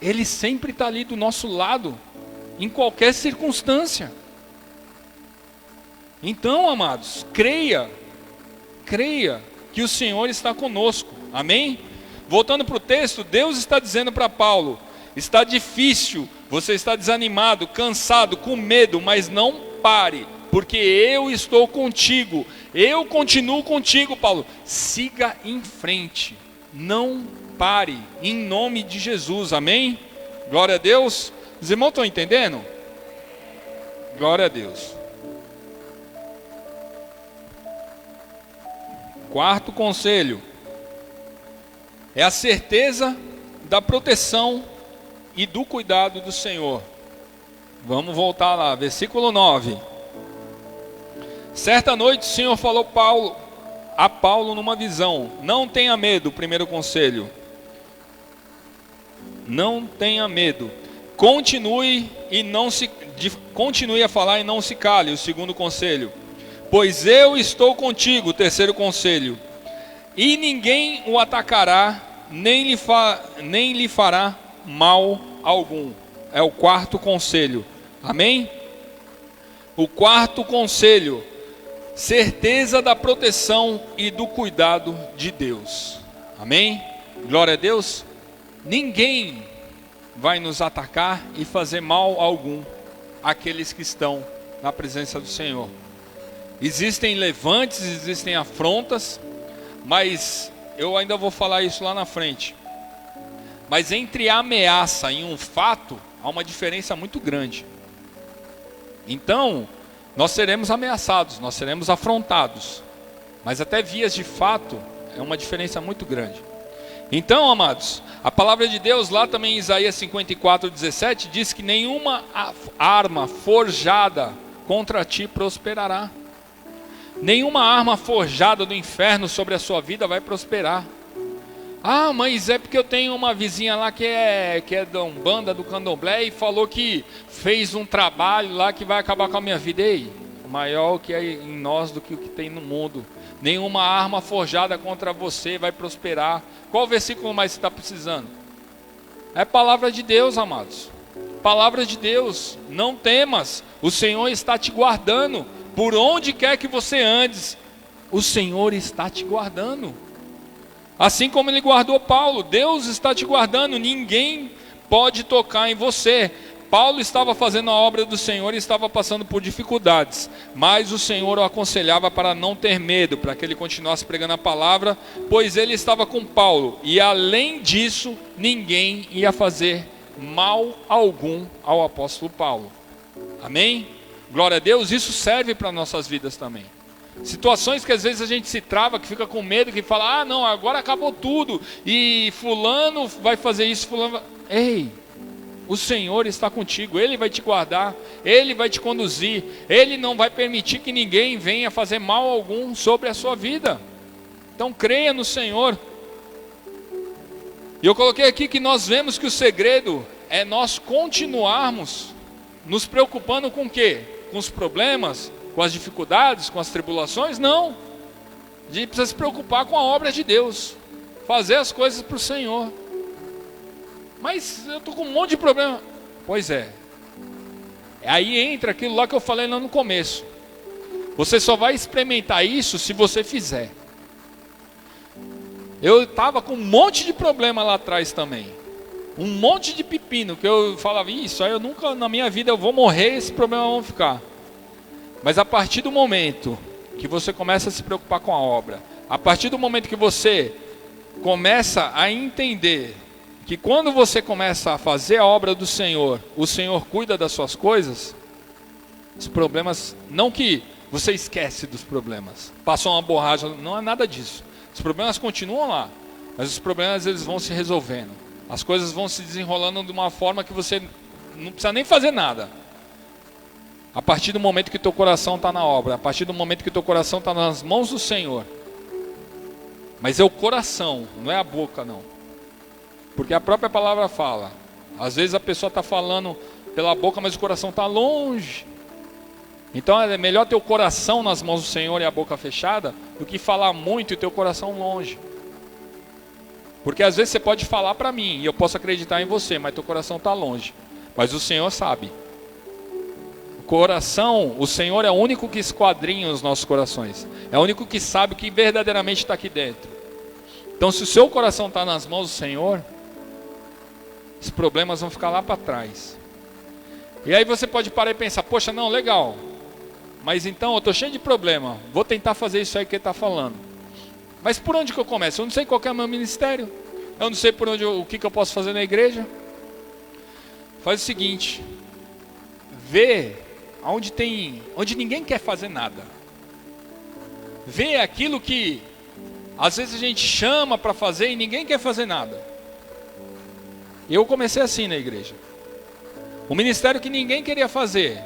S1: Ele sempre está ali do nosso lado, em qualquer circunstância. Então, amados, creia que o Senhor está conosco, amém? Voltando para o texto, Deus está dizendo para Paulo: está difícil, você está desanimado, cansado, com medo, mas não pare, porque eu estou contigo, eu continuo contigo, Paulo. Siga em frente, não pare, em nome de Jesus, amém? Glória a Deus. Os irmãos estão entendendo? Glória a Deus. Quarto conselho é a certeza da proteção e do cuidado do Senhor. Vamos voltar lá, versículo 9. Certa noite o Senhor falou a Paulo numa visão. Não tenha medo, primeiro conselho. Não tenha medo. Continue a falar e não se cale, o segundo conselho. Pois eu estou contigo, terceiro conselho. E ninguém o atacará, nem lhe fará mal algum. É o quarto conselho. Amém? O quarto conselho: certeza da proteção e do cuidado de Deus. Amém? Glória a Deus. Ninguém vai nos atacar e fazer mal algum àqueles que estão na presença do Senhor. Existem levantes, existem afrontas, mas eu ainda vou falar isso lá na frente. Mas entre a ameaça e um fato, há uma diferença muito grande. Então, nós seremos ameaçados, nós seremos afrontados, mas até vias de fato, é uma diferença muito grande. Então, amados, a palavra de Deus lá também em Isaías 54:17 diz que nenhuma arma forjada contra ti prosperará. Nenhuma arma forjada do inferno sobre a sua vida vai prosperar. Ah, mas é porque eu tenho uma vizinha lá que é da Umbanda, do Candomblé, e falou que fez um trabalho lá que vai acabar com a minha vida. Ei, maior o que é em nós do que o que tem no mundo. Nenhuma arma forjada contra você vai prosperar. Qual versículo mais você está precisando? É palavra de Deus, amados. Palavra de Deus. Não temas, o Senhor está te guardando. Por onde quer que você andes, o Senhor está te guardando. Assim como Ele guardou Paulo, Deus está te guardando. Ninguém pode tocar em você. Paulo estava fazendo a obra do Senhor e estava passando por dificuldades, mas o Senhor o aconselhava para não ter medo, para que ele continuasse pregando a palavra, pois ele estava com Paulo, e além disso, ninguém ia fazer mal algum ao apóstolo Paulo. Amém? Glória a Deus. Isso serve para nossas vidas também. Situações que às vezes a gente se trava, que fica com medo, que fala: ah não, agora acabou tudo, e fulano vai fazer isso, fulano vai... Ei, o Senhor está contigo, Ele vai te guardar, Ele vai te conduzir, Ele não vai permitir que ninguém venha fazer mal algum sobre a sua vida. Então creia no Senhor. E eu coloquei aqui que nós vemos que o segredo é nós continuarmos nos preocupando com o quê? Com os problemas, com as dificuldades, com as tribulações? Não. A gente precisa se preocupar com a obra de Deus, fazer as coisas para o Senhor. Mas eu estou com um monte de problema. Pois é. Aí entra aquilo lá que eu falei lá no começo. Você só vai experimentar isso se você fizer. Eu estava com um monte de problema lá atrás também. Um monte de pepino, que eu falava, isso aí eu nunca na minha vida eu vou morrer, esse problema vai ficar. Mas a partir do momento que você começa a se preocupar com a obra, a partir do momento que você começa a entender que quando você começa a fazer a obra do Senhor, o Senhor cuida das suas coisas, os problemas, não que você esquece dos problemas, passou uma borracha, não é nada disso. Os problemas continuam lá, mas os problemas eles vão se resolvendo. As coisas vão se desenrolando de uma forma que você não precisa nem fazer nada. A partir do momento que teu coração está na obra, a partir do momento que teu coração está nas mãos do Senhor. Mas é o coração, não é a boca não. Porque a própria palavra fala. Às vezes a pessoa está falando pela boca, mas o coração está longe. Então é melhor ter o coração nas mãos do Senhor e a boca fechada, do que falar muito e ter o coração longe. Porque às vezes você pode falar para mim, e eu posso acreditar em você, mas teu coração está longe. Mas o Senhor sabe. O coração, o Senhor é o único que esquadrinha os nossos corações. É o único que sabe o que verdadeiramente está aqui dentro. Então se o seu coração está nas mãos do Senhor, os problemas vão ficar lá para trás. E aí você pode parar e pensar, poxa, não, legal. Mas então eu estou cheio de problema, vou tentar fazer isso aí que ele está falando. Mas por onde que eu começo? Eu não sei qual que é o meu ministério. Eu não sei por onde o que eu posso fazer na igreja. Faz o seguinte. Vê onde ninguém quer fazer nada. Vê aquilo que às vezes a gente chama para fazer e ninguém quer fazer nada. Eu comecei assim na igreja. O ministério que ninguém queria fazer.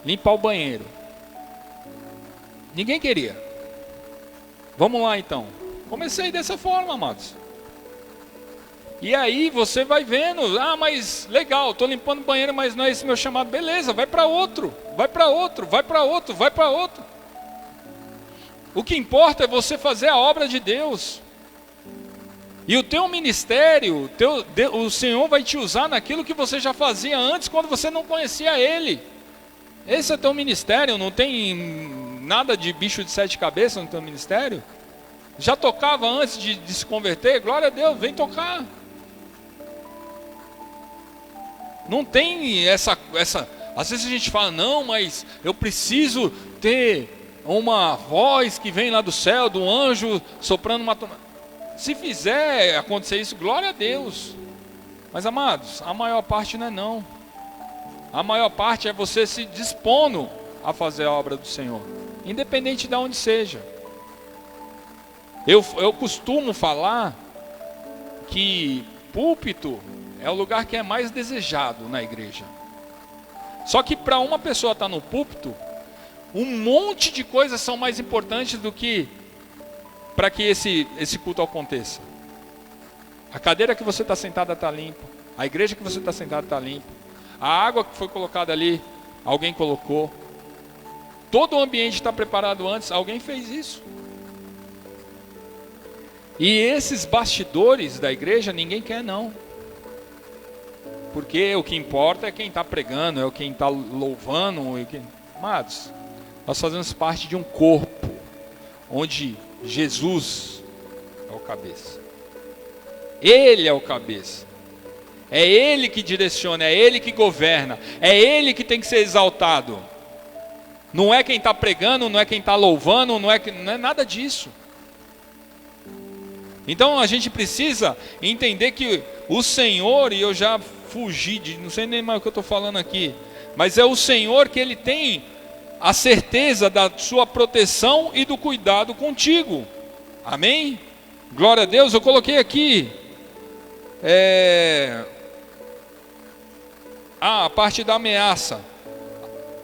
S1: Limpar o banheiro. Ninguém queria. Vamos lá então. Comecei dessa forma, amados. E aí você vai vendo, mas legal, estou limpando o banheiro, mas não é esse meu chamado. Beleza, vai para outro, vai para outro, vai para outro, vai para outro. O que importa é você fazer a obra de Deus. E o teu ministério, o Senhor vai te usar naquilo que você já fazia antes, quando você não conhecia Ele. Esse é o teu ministério, não tem nada de bicho de 7 cabeças no teu ministério? Já tocava antes de se converter? Glória a Deus, vem tocar. Não tem essa... Às vezes a gente fala, não, mas eu preciso ter uma voz que vem lá do céu, do anjo soprando uma... Se fizer acontecer isso, glória a Deus. Mas amados, a maior parte não é não. A maior parte é você se dispondo a fazer a obra do Senhor, independente de onde seja. Eu costumo falar que púlpito é o lugar que é mais desejado na igreja. Só que para uma pessoa estar no púlpito, um monte de coisas são mais importantes do que para que esse culto aconteça. A cadeira que você está sentada está limpa, a igreja que você está sentada está limpa, a água que foi colocada ali, alguém colocou. Todo o ambiente está preparado antes, alguém fez isso. E esses bastidores da igreja ninguém quer não. Porque o que importa é quem está pregando, é quem está louvando. Amados, nós fazemos parte de um corpo, onde Jesus é o cabeça. Ele é o cabeça. É Ele que direciona, é Ele que governa, é Ele que tem que ser exaltado. Não é quem está pregando, não é quem está louvando, não é nada disso. Então a gente precisa entender que o Senhor, e eu já fugi, não sei nem mais o que eu estou falando aqui, mas é o Senhor que Ele tem a certeza da sua proteção e do cuidado contigo. Amém? Glória a Deus. Eu coloquei aqui a parte da ameaça.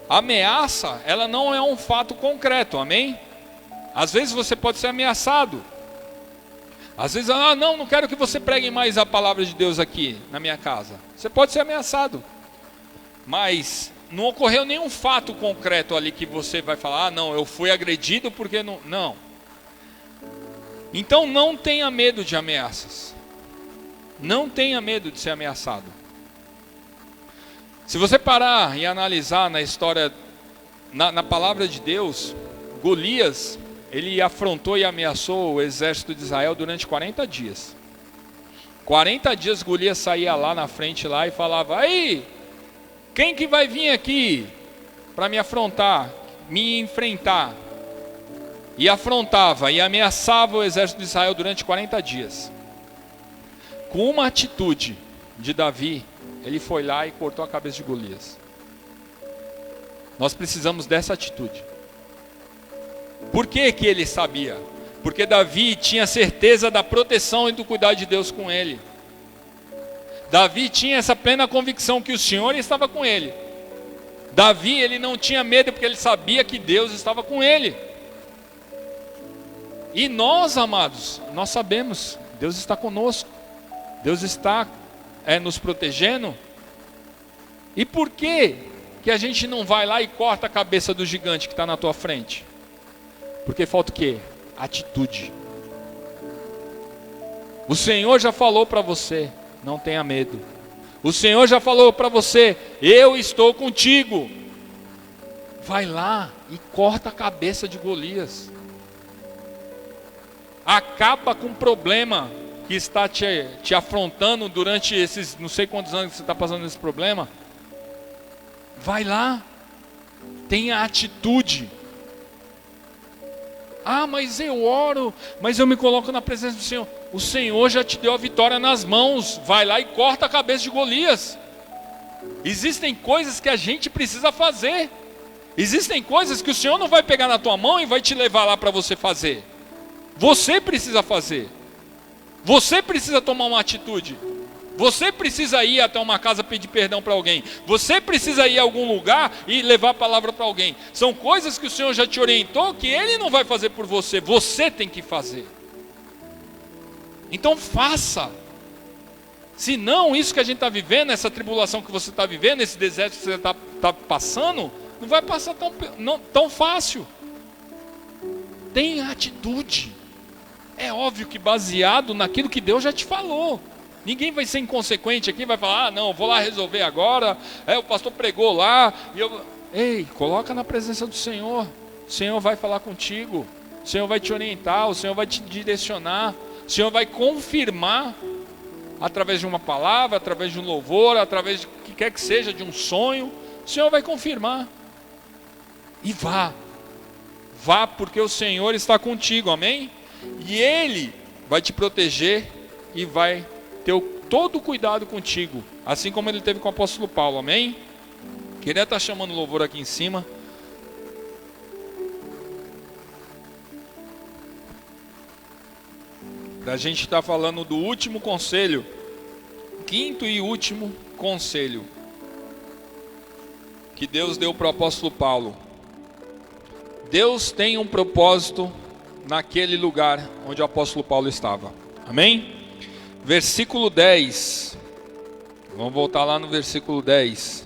S1: A ameaça, ela não é um fato concreto, amém? Às vezes você pode ser ameaçado. Às vezes, não quero que você pregue mais a palavra de Deus aqui na minha casa. Você pode ser ameaçado. Mas não ocorreu nenhum fato concreto ali que você vai falar, não, eu fui agredido porque não. Não. Então não tenha medo de ameaças. Não tenha medo de ser ameaçado. Se você parar e analisar na história, na palavra de Deus, Golias, ele afrontou e ameaçou o exército de Israel durante 40 dias. 40 dias Golias saía lá na frente lá e falava: aí, quem que vai vir aqui para me afrontar, me enfrentar? E afrontava e ameaçava o exército de Israel durante 40 dias. Com uma atitude de Davi, ele foi lá e cortou a cabeça de Golias. Nós precisamos dessa atitude. Por que que ele sabia? Porque Davi tinha certeza da proteção e do cuidado de Deus com ele. Davi tinha essa plena convicção que o Senhor estava com ele. Davi, ele não tinha medo porque ele sabia que Deus estava com ele. E nós, amados, nós sabemos, Deus está conosco. Deus está nos protegendo. E por que que a gente não vai lá e corta a cabeça do gigante que está na tua frente? Porque falta o quê? Atitude. O Senhor já falou para você: não tenha medo. O Senhor já falou para você: eu estou contigo. Vai lá e corta a cabeça de Golias. Acaba com o problema que está te afrontando durante esses não sei quantos anos que você está passando esse problema. Vai lá, tenha atitude. Ah, mas eu oro, mas eu me coloco na presença do Senhor. O Senhor já te deu a vitória nas mãos. Vai lá e corta a cabeça de Golias. Existem coisas que a gente precisa fazer. Existem coisas que o Senhor não vai pegar na tua mão e vai te levar lá para você fazer. Você precisa fazer. Você precisa tomar uma atitude. Você precisa ir até uma casa pedir perdão para alguém. Você precisa ir a algum lugar e levar a palavra para alguém. São coisas que o Senhor já te orientou que Ele não vai fazer por você. Você tem que fazer. Então faça. Senão isso que a gente está vivendo, essa tribulação que você está vivendo, esse deserto que você está passando, não vai passar tão fácil. Tenha atitude. É óbvio que baseado naquilo que Deus já te falou. Ninguém vai ser inconsequente aqui, vai falar: ah, não, eu vou lá resolver agora. O pastor pregou lá. Ei, coloca na presença do Senhor. O Senhor vai falar contigo. O Senhor vai te orientar. O Senhor vai te direcionar. O Senhor vai confirmar através de uma palavra, através de um louvor, através de que quer que seja, de um sonho. O Senhor vai confirmar. E vá. Vá, porque o Senhor está contigo, amém? E Ele vai te proteger e vai ter todo o cuidado contigo, assim como Ele teve com o apóstolo Paulo, amém? Queria estar chamando o louvor aqui em cima. A gente está falando do último conselho, quinto e último conselho que Deus deu para o apóstolo Paulo. Deus tem um propósito naquele lugar onde o apóstolo Paulo estava, amém? Versículo 10, vamos voltar lá no versículo 10,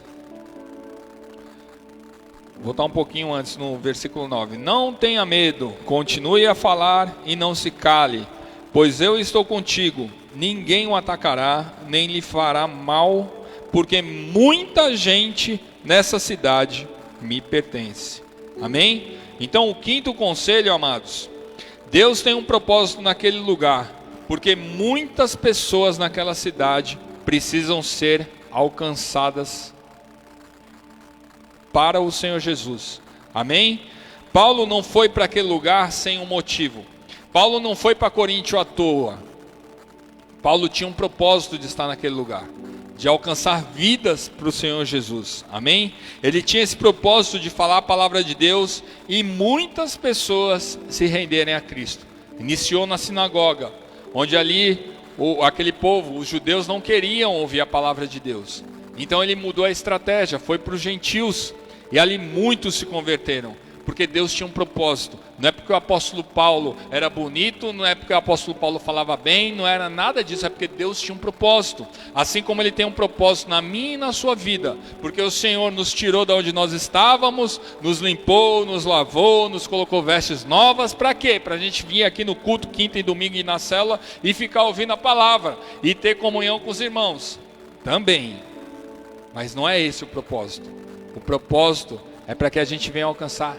S1: voltar um pouquinho antes no versículo 9. Não tenha medo, continue a falar e não se cale, pois eu estou contigo, ninguém o atacará, nem lhe fará mal, porque muita gente nessa cidade me pertence, amém? Então o quinto conselho, amados, Deus tem um propósito naquele lugar, porque muitas pessoas naquela cidade precisam ser alcançadas para o Senhor Jesus, amém? Paulo não foi para aquele lugar sem um motivo. Paulo não foi para Coríntio à toa. Paulo tinha um propósito de estar naquele lugar, de alcançar vidas para o Senhor Jesus, amém? Ele tinha esse propósito de falar a palavra de Deus e muitas pessoas se renderem a Cristo. Iniciou na sinagoga, onde ali aquele povo, os judeus, não queriam ouvir a palavra de Deus. Então ele mudou a estratégia, foi para os gentios, e ali muitos se converteram, porque Deus tinha um propósito. Não é porque o apóstolo Paulo era bonito, não é porque o apóstolo Paulo falava bem, não era nada disso, é porque Deus tinha um propósito. Assim como Ele tem um propósito na minha e na sua vida, porque o Senhor nos tirou de onde nós estávamos, nos limpou, nos lavou, nos colocou vestes novas. Para quê? Para a gente vir aqui no culto, quinta e domingo, e na célula, e ficar ouvindo a palavra, e ter comunhão com os irmãos. Também. Mas não é esse o propósito. O propósito é para que a gente venha alcançar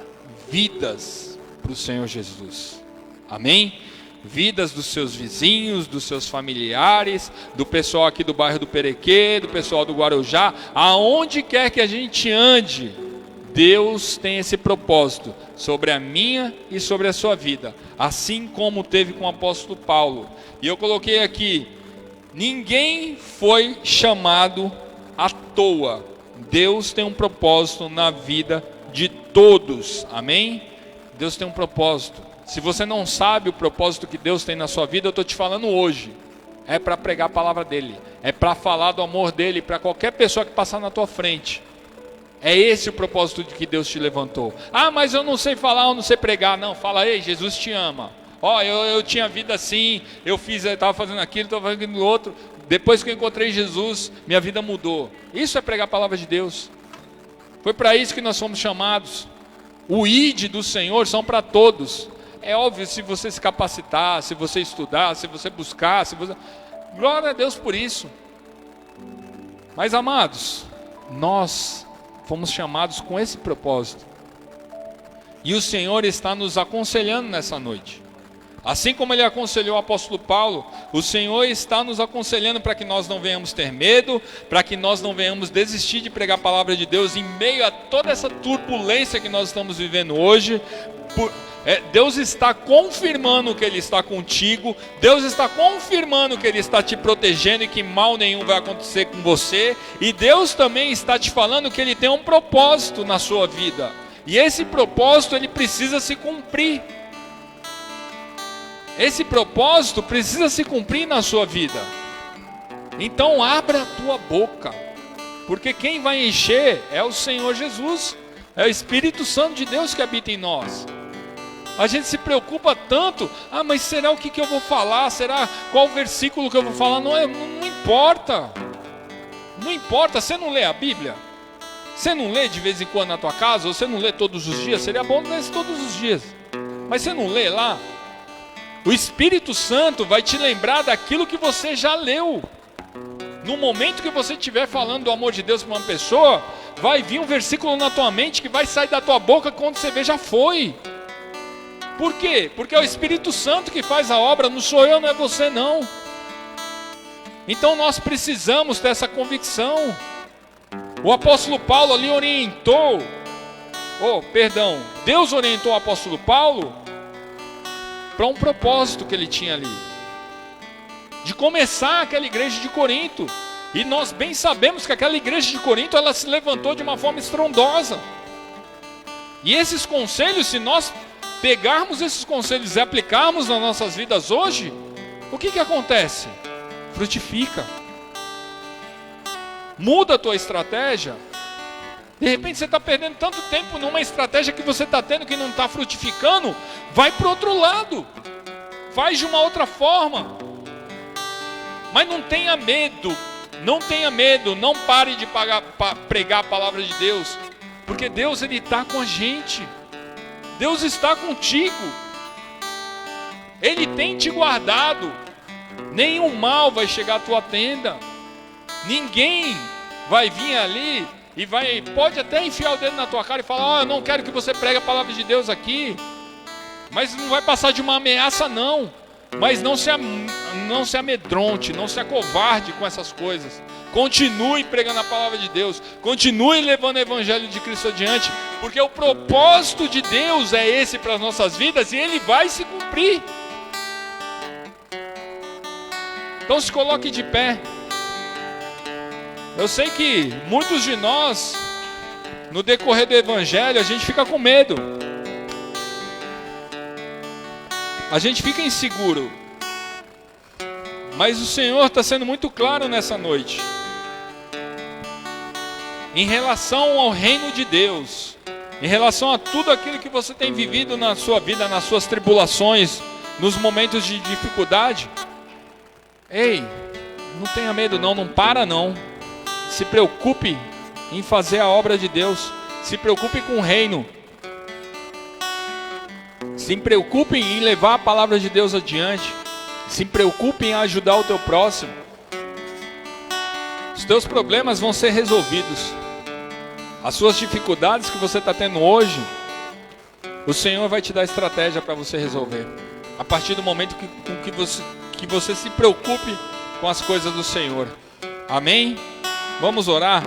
S1: vidas para o Senhor Jesus. Amém? Vidas dos seus vizinhos, dos seus familiares, do pessoal aqui do bairro do Perequê, do pessoal do Guarujá, aonde quer que a gente ande, Deus tem esse propósito sobre a minha e sobre a sua vida, assim como teve com o apóstolo Paulo. E eu coloquei aqui, ninguém foi chamado à toa. Deus tem um propósito na vida de todos, amém? Deus tem um propósito. Se você não sabe o propósito que Deus tem na sua vida, eu estou te falando hoje. É para pregar a palavra dele, é para falar do amor dele para qualquer pessoa que passar na tua frente. É esse o propósito de que Deus te levantou. Ah, mas eu não sei falar, eu não sei pregar. Não, fala, ei, Jesus te ama. Ó, eu tinha vida assim, eu estava fazendo aquilo, estava fazendo aquilo outro. Depois que eu encontrei Jesus, minha vida mudou. Isso é pregar a palavra de Deus. Foi para isso que nós fomos chamados. O ID do Senhor são para todos. É óbvio, se você se capacitar, se você estudar, se você buscar, glória a Deus por isso. Mas amados, nós fomos chamados com esse propósito. E o Senhor está nos aconselhando nessa noite. Assim como Ele aconselhou o apóstolo Paulo, o Senhor está nos aconselhando para que nós não venhamos ter medo, para que nós não venhamos desistir de pregar a palavra de Deus em meio a toda essa turbulência que nós estamos vivendo hoje. Deus está confirmando que Ele está contigo, Deus está confirmando que Ele está te protegendo e que mal nenhum vai acontecer com você, e Deus também está te falando que Ele tem um propósito na sua vida, e esse propósito ele precisa se cumprir. Esse propósito precisa se cumprir na sua vida. Então abra a tua boca, porque quem vai encher é o Senhor Jesus, é o Espírito Santo de Deus que habita em nós. A gente se preocupa tanto, mas será o que eu vou falar? Será qual versículo que eu vou falar? Não importa. Não importa, você não lê a Bíblia? Você não lê de vez em quando na tua casa? Ou você não lê todos os dias? Seria bom ler todos os dias. Mas você não lê lá? O Espírito Santo vai te lembrar daquilo que você já leu. No momento que você estiver falando do amor de Deus para uma pessoa, vai vir um versículo na tua mente que vai sair da tua boca quando você vê já foi. Por quê? Porque é o Espírito Santo que faz a obra, não sou eu, não é você não. Então nós precisamos ter essa convicção. O apóstolo Paulo ali orientou, Deus orientou o apóstolo Paulo para um propósito que ele tinha ali, de começar aquela igreja de Corinto. E nós bem sabemos que aquela igreja de Corinto, ela se levantou de uma forma estrondosa. E esses conselhos, se nós pegarmos esses conselhos e aplicarmos nas nossas vidas hoje, o que acontece? Frutifica. Muda a tua estratégia. De repente você está perdendo tanto tempo numa estratégia que você está tendo que não está frutificando. Vai para o outro lado. Faz de uma outra forma. Mas não tenha medo. Não tenha medo. Não pare de pregar a palavra de Deus. Porque Deus, Ele está com a gente. Deus está contigo. Ele tem te guardado. Nenhum mal vai chegar à tua tenda. Ninguém vai vir ali e pode até enfiar o dedo na tua cara e falar: eu não quero que você pregue a palavra de Deus aqui. Mas não vai passar de uma ameaça não. Mas não se amedronte, não se acovarde com essas coisas. Continue pregando a palavra de Deus. Continue levando o evangelho de Cristo adiante. Porque o propósito de Deus é esse para as nossas vidas. E ele vai se cumprir. Então se coloque de pé. Eu sei que muitos de nós, no decorrer do evangelho, a gente fica com medo. A gente fica inseguro. Mas o Senhor está sendo muito claro nessa noite. Em relação ao reino de Deus, em relação a tudo aquilo que você tem vivido na sua vida, nas suas tribulações, nos momentos de dificuldade. Ei, não tenha medo não para não. Se preocupe em fazer a obra de Deus. Se preocupe com o reino. Se preocupe em levar a palavra de Deus adiante. Se preocupe em ajudar o teu próximo. Os teus problemas vão ser resolvidos. As suas dificuldades que você está tendo hoje o Senhor vai te dar estratégia para você resolver. A partir do momento que você se preocupe com as coisas do Senhor. Amém? Vamos orar?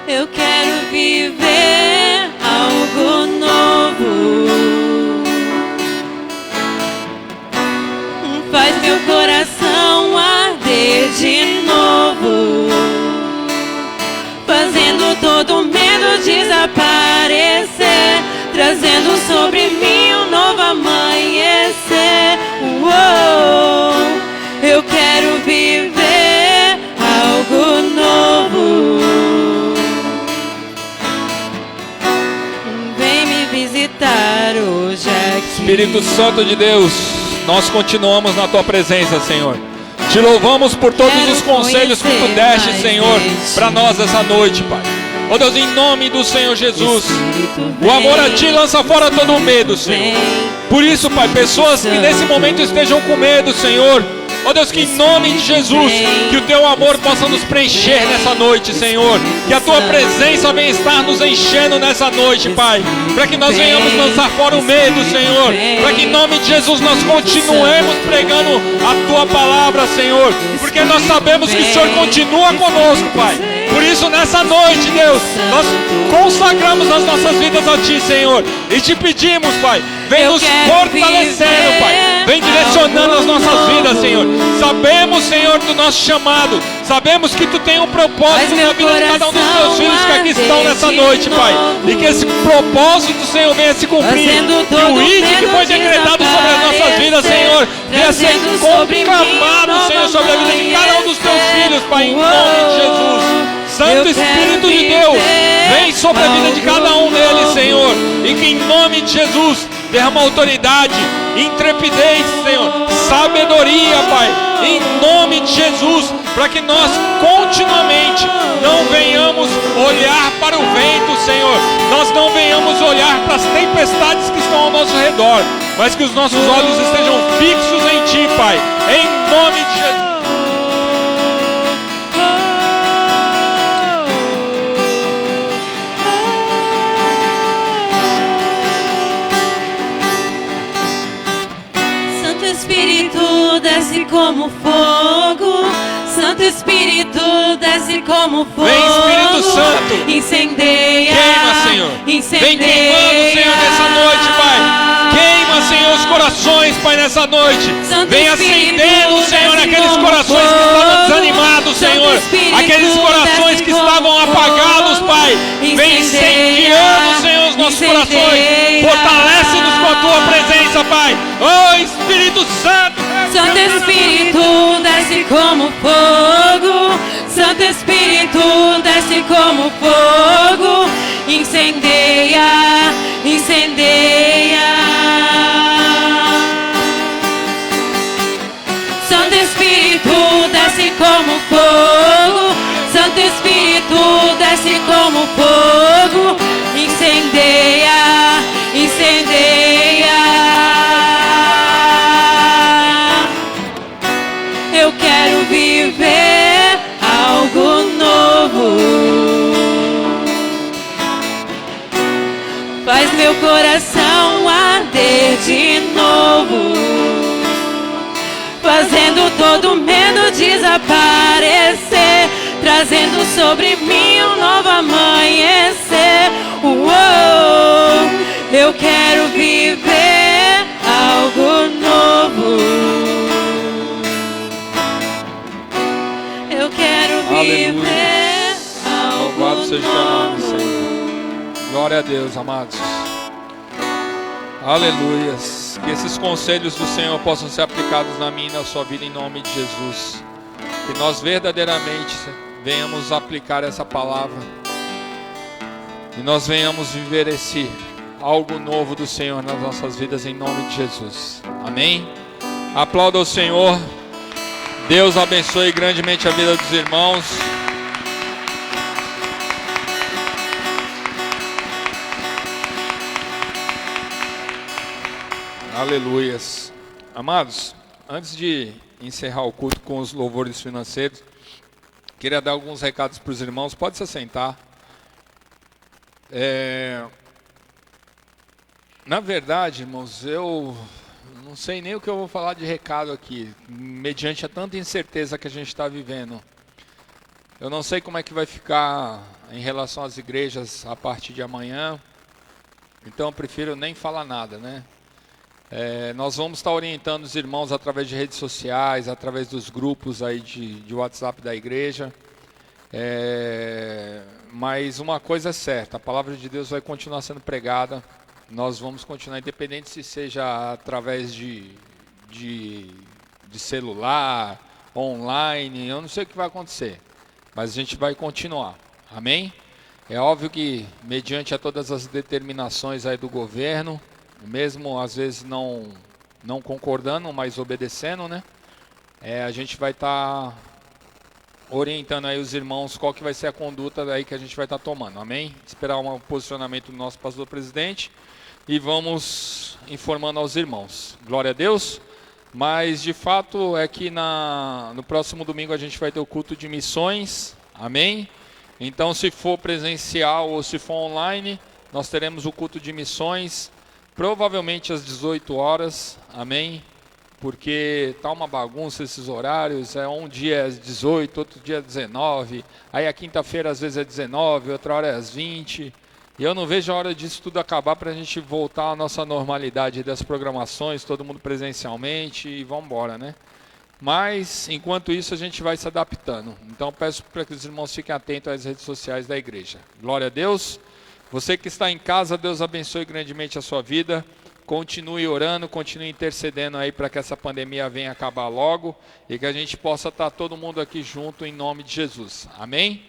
S2: Eu quero viver algo novo. Faz meu coração arder de novo, fazendo todo medo desaparecer, trazendo sobre mim um novo amanhecer. Uou, eu quero viver algo novo. Vem me visitar hoje aqui.
S1: Espírito Santo de Deus, nós continuamos na Tua presença, Senhor. Te louvamos por todos os conselhos que Tu deste, Senhor, para nós essa noite, Pai. Ó Deus, em nome do Senhor Jesus, o amor a Ti lança fora todo o medo, Senhor. Por isso, Pai, pessoas que nesse momento estejam com medo, Senhor, ó Deus, que em nome de Jesus, que o Teu amor possa nos preencher nessa noite, Senhor. Que a Tua presença venha estar nos enchendo nessa noite, Pai. Para que nós venhamos lançar fora o medo, Senhor. Para que em nome de Jesus nós continuemos pregando a Tua palavra, Senhor. Porque nós sabemos que o Senhor continua conosco, Pai. Por isso, nessa noite, Deus, nós consagramos as nossas vidas a Ti, Senhor. E Te pedimos, Pai, vem nos fortalecendo, Pai. Vem direcionando as nossas vidas, Senhor. Sabemos, Senhor, do nosso chamado. Sabemos que Tu tem um propósito na vida de cada um dos Teus filhos que aqui estão nessa noite, Pai. E que esse propósito, Senhor, venha se cumprir. Que o ID que foi decretado sobre as nossas vidas, Senhor, venha ser conclamado, Senhor, sobre a vida de cada um dos Teus filhos, Pai, em nome de Jesus. Santo Espírito de Deus, vem sobre a vida de cada um deles, Senhor. E que em nome de Jesus derrama autoridade, intrepidez, Senhor, sabedoria, Pai, em nome de Jesus, para que nós continuamente não venhamos olhar para o vento, Senhor. Nós não venhamos olhar para as tempestades que estão ao nosso redor, mas que os nossos olhos estejam fixos em Ti, Pai, em nome de Jesus.
S2: Espírito desce como fogo, Santo Espírito desce como fogo.
S1: Vem, Espírito Santo,
S2: incendeia,
S1: queima, Senhor.
S2: Incendeia.
S1: Vem queimando, Senhor, nessa noite, Pai. Queima, Senhor, os corações, Pai, nessa noite.
S2: Santo
S1: Vem acendendo, Senhor, aqueles corações que estavam desanimados, Senhor. Aqueles corações que estavam apagados, Pai. Vem incendiando, Senhor, os nossos corações. Fortalece-nos com a Tua presença, Pai. Oh, Espírito Santo.
S2: Santo Espírito desce como fogo, Santo Espírito desce como fogo, incendeia, incendeia. Santo Espírito desce como fogo, Santo Espírito desce como fogo, incendeia, incendeia. Eu quero viver algo novo. Faz meu coração arder de novo, fazendo todo medo desaparecer, trazendo sobre mim um novo amanhecer. Uou, eu quero viver algo novo. Eu quero viver algo
S1: Louvado seja o Teu nome,
S2: novo.
S1: Senhor. Glória a Deus, amados. Aleluias. Que esses conselhos do Senhor possam ser aplicados na minha e na sua vida em nome de Jesus. Que nós verdadeiramente venhamos aplicar essa palavra. E nós venhamos viver esse algo novo do Senhor nas nossas vidas em nome de Jesus. Amém? Aplauda o Senhor. Deus abençoe grandemente a vida dos irmãos. Aleluias. Amados, antes de encerrar o culto com os louvores financeiros, Queria dar alguns recados para os irmãos. Pode se assentar. Na verdade, irmãos, eu não sei nem o que eu vou falar de recado aqui, mediante a tanta incerteza que a gente está vivendo. Eu não sei como é que vai ficar em relação às igrejas a partir de amanhã, então eu prefiro nem falar nada, né? Nós vamos estar orientando os irmãos através de redes sociais, através dos grupos aí de WhatsApp da igreja. Mas uma coisa é certa, a palavra de Deus vai continuar sendo pregada. Nós vamos continuar, independente se seja através de celular, online, eu não sei o que vai acontecer, mas a gente vai continuar, amém? É óbvio que, mediante a todas as determinações aí do governo, mesmo às vezes não concordando, mas obedecendo, né? A gente vai estar orientando aí os irmãos qual que vai ser a conduta daí que a gente vai estar tomando, amém? Esperar um posicionamento do nosso pastor presidente e vamos informando aos irmãos. Glória a Deus. Mas de fato é que no próximo domingo a gente vai ter o culto de missões, amém? Então se for presencial ou se for online, nós teremos o culto de missões, provavelmente às 18 horas, amém? Porque tá uma bagunça esses horários, um dia é às 18, outro dia é às 19, aí a quinta-feira às vezes é 19, outra hora é às 20, e eu não vejo a hora disso tudo acabar para a gente voltar à nossa normalidade das programações, todo mundo presencialmente e vamos embora, né? Mas, enquanto isso, a gente vai se adaptando. Então, peço para que os irmãos fiquem atentos às redes sociais da igreja. Glória a Deus. Você que está em casa, Deus abençoe grandemente a sua vida. Continue orando, continue intercedendo aí para que essa pandemia venha acabar logo e que a gente possa estar todo mundo aqui junto em nome de Jesus. Amém?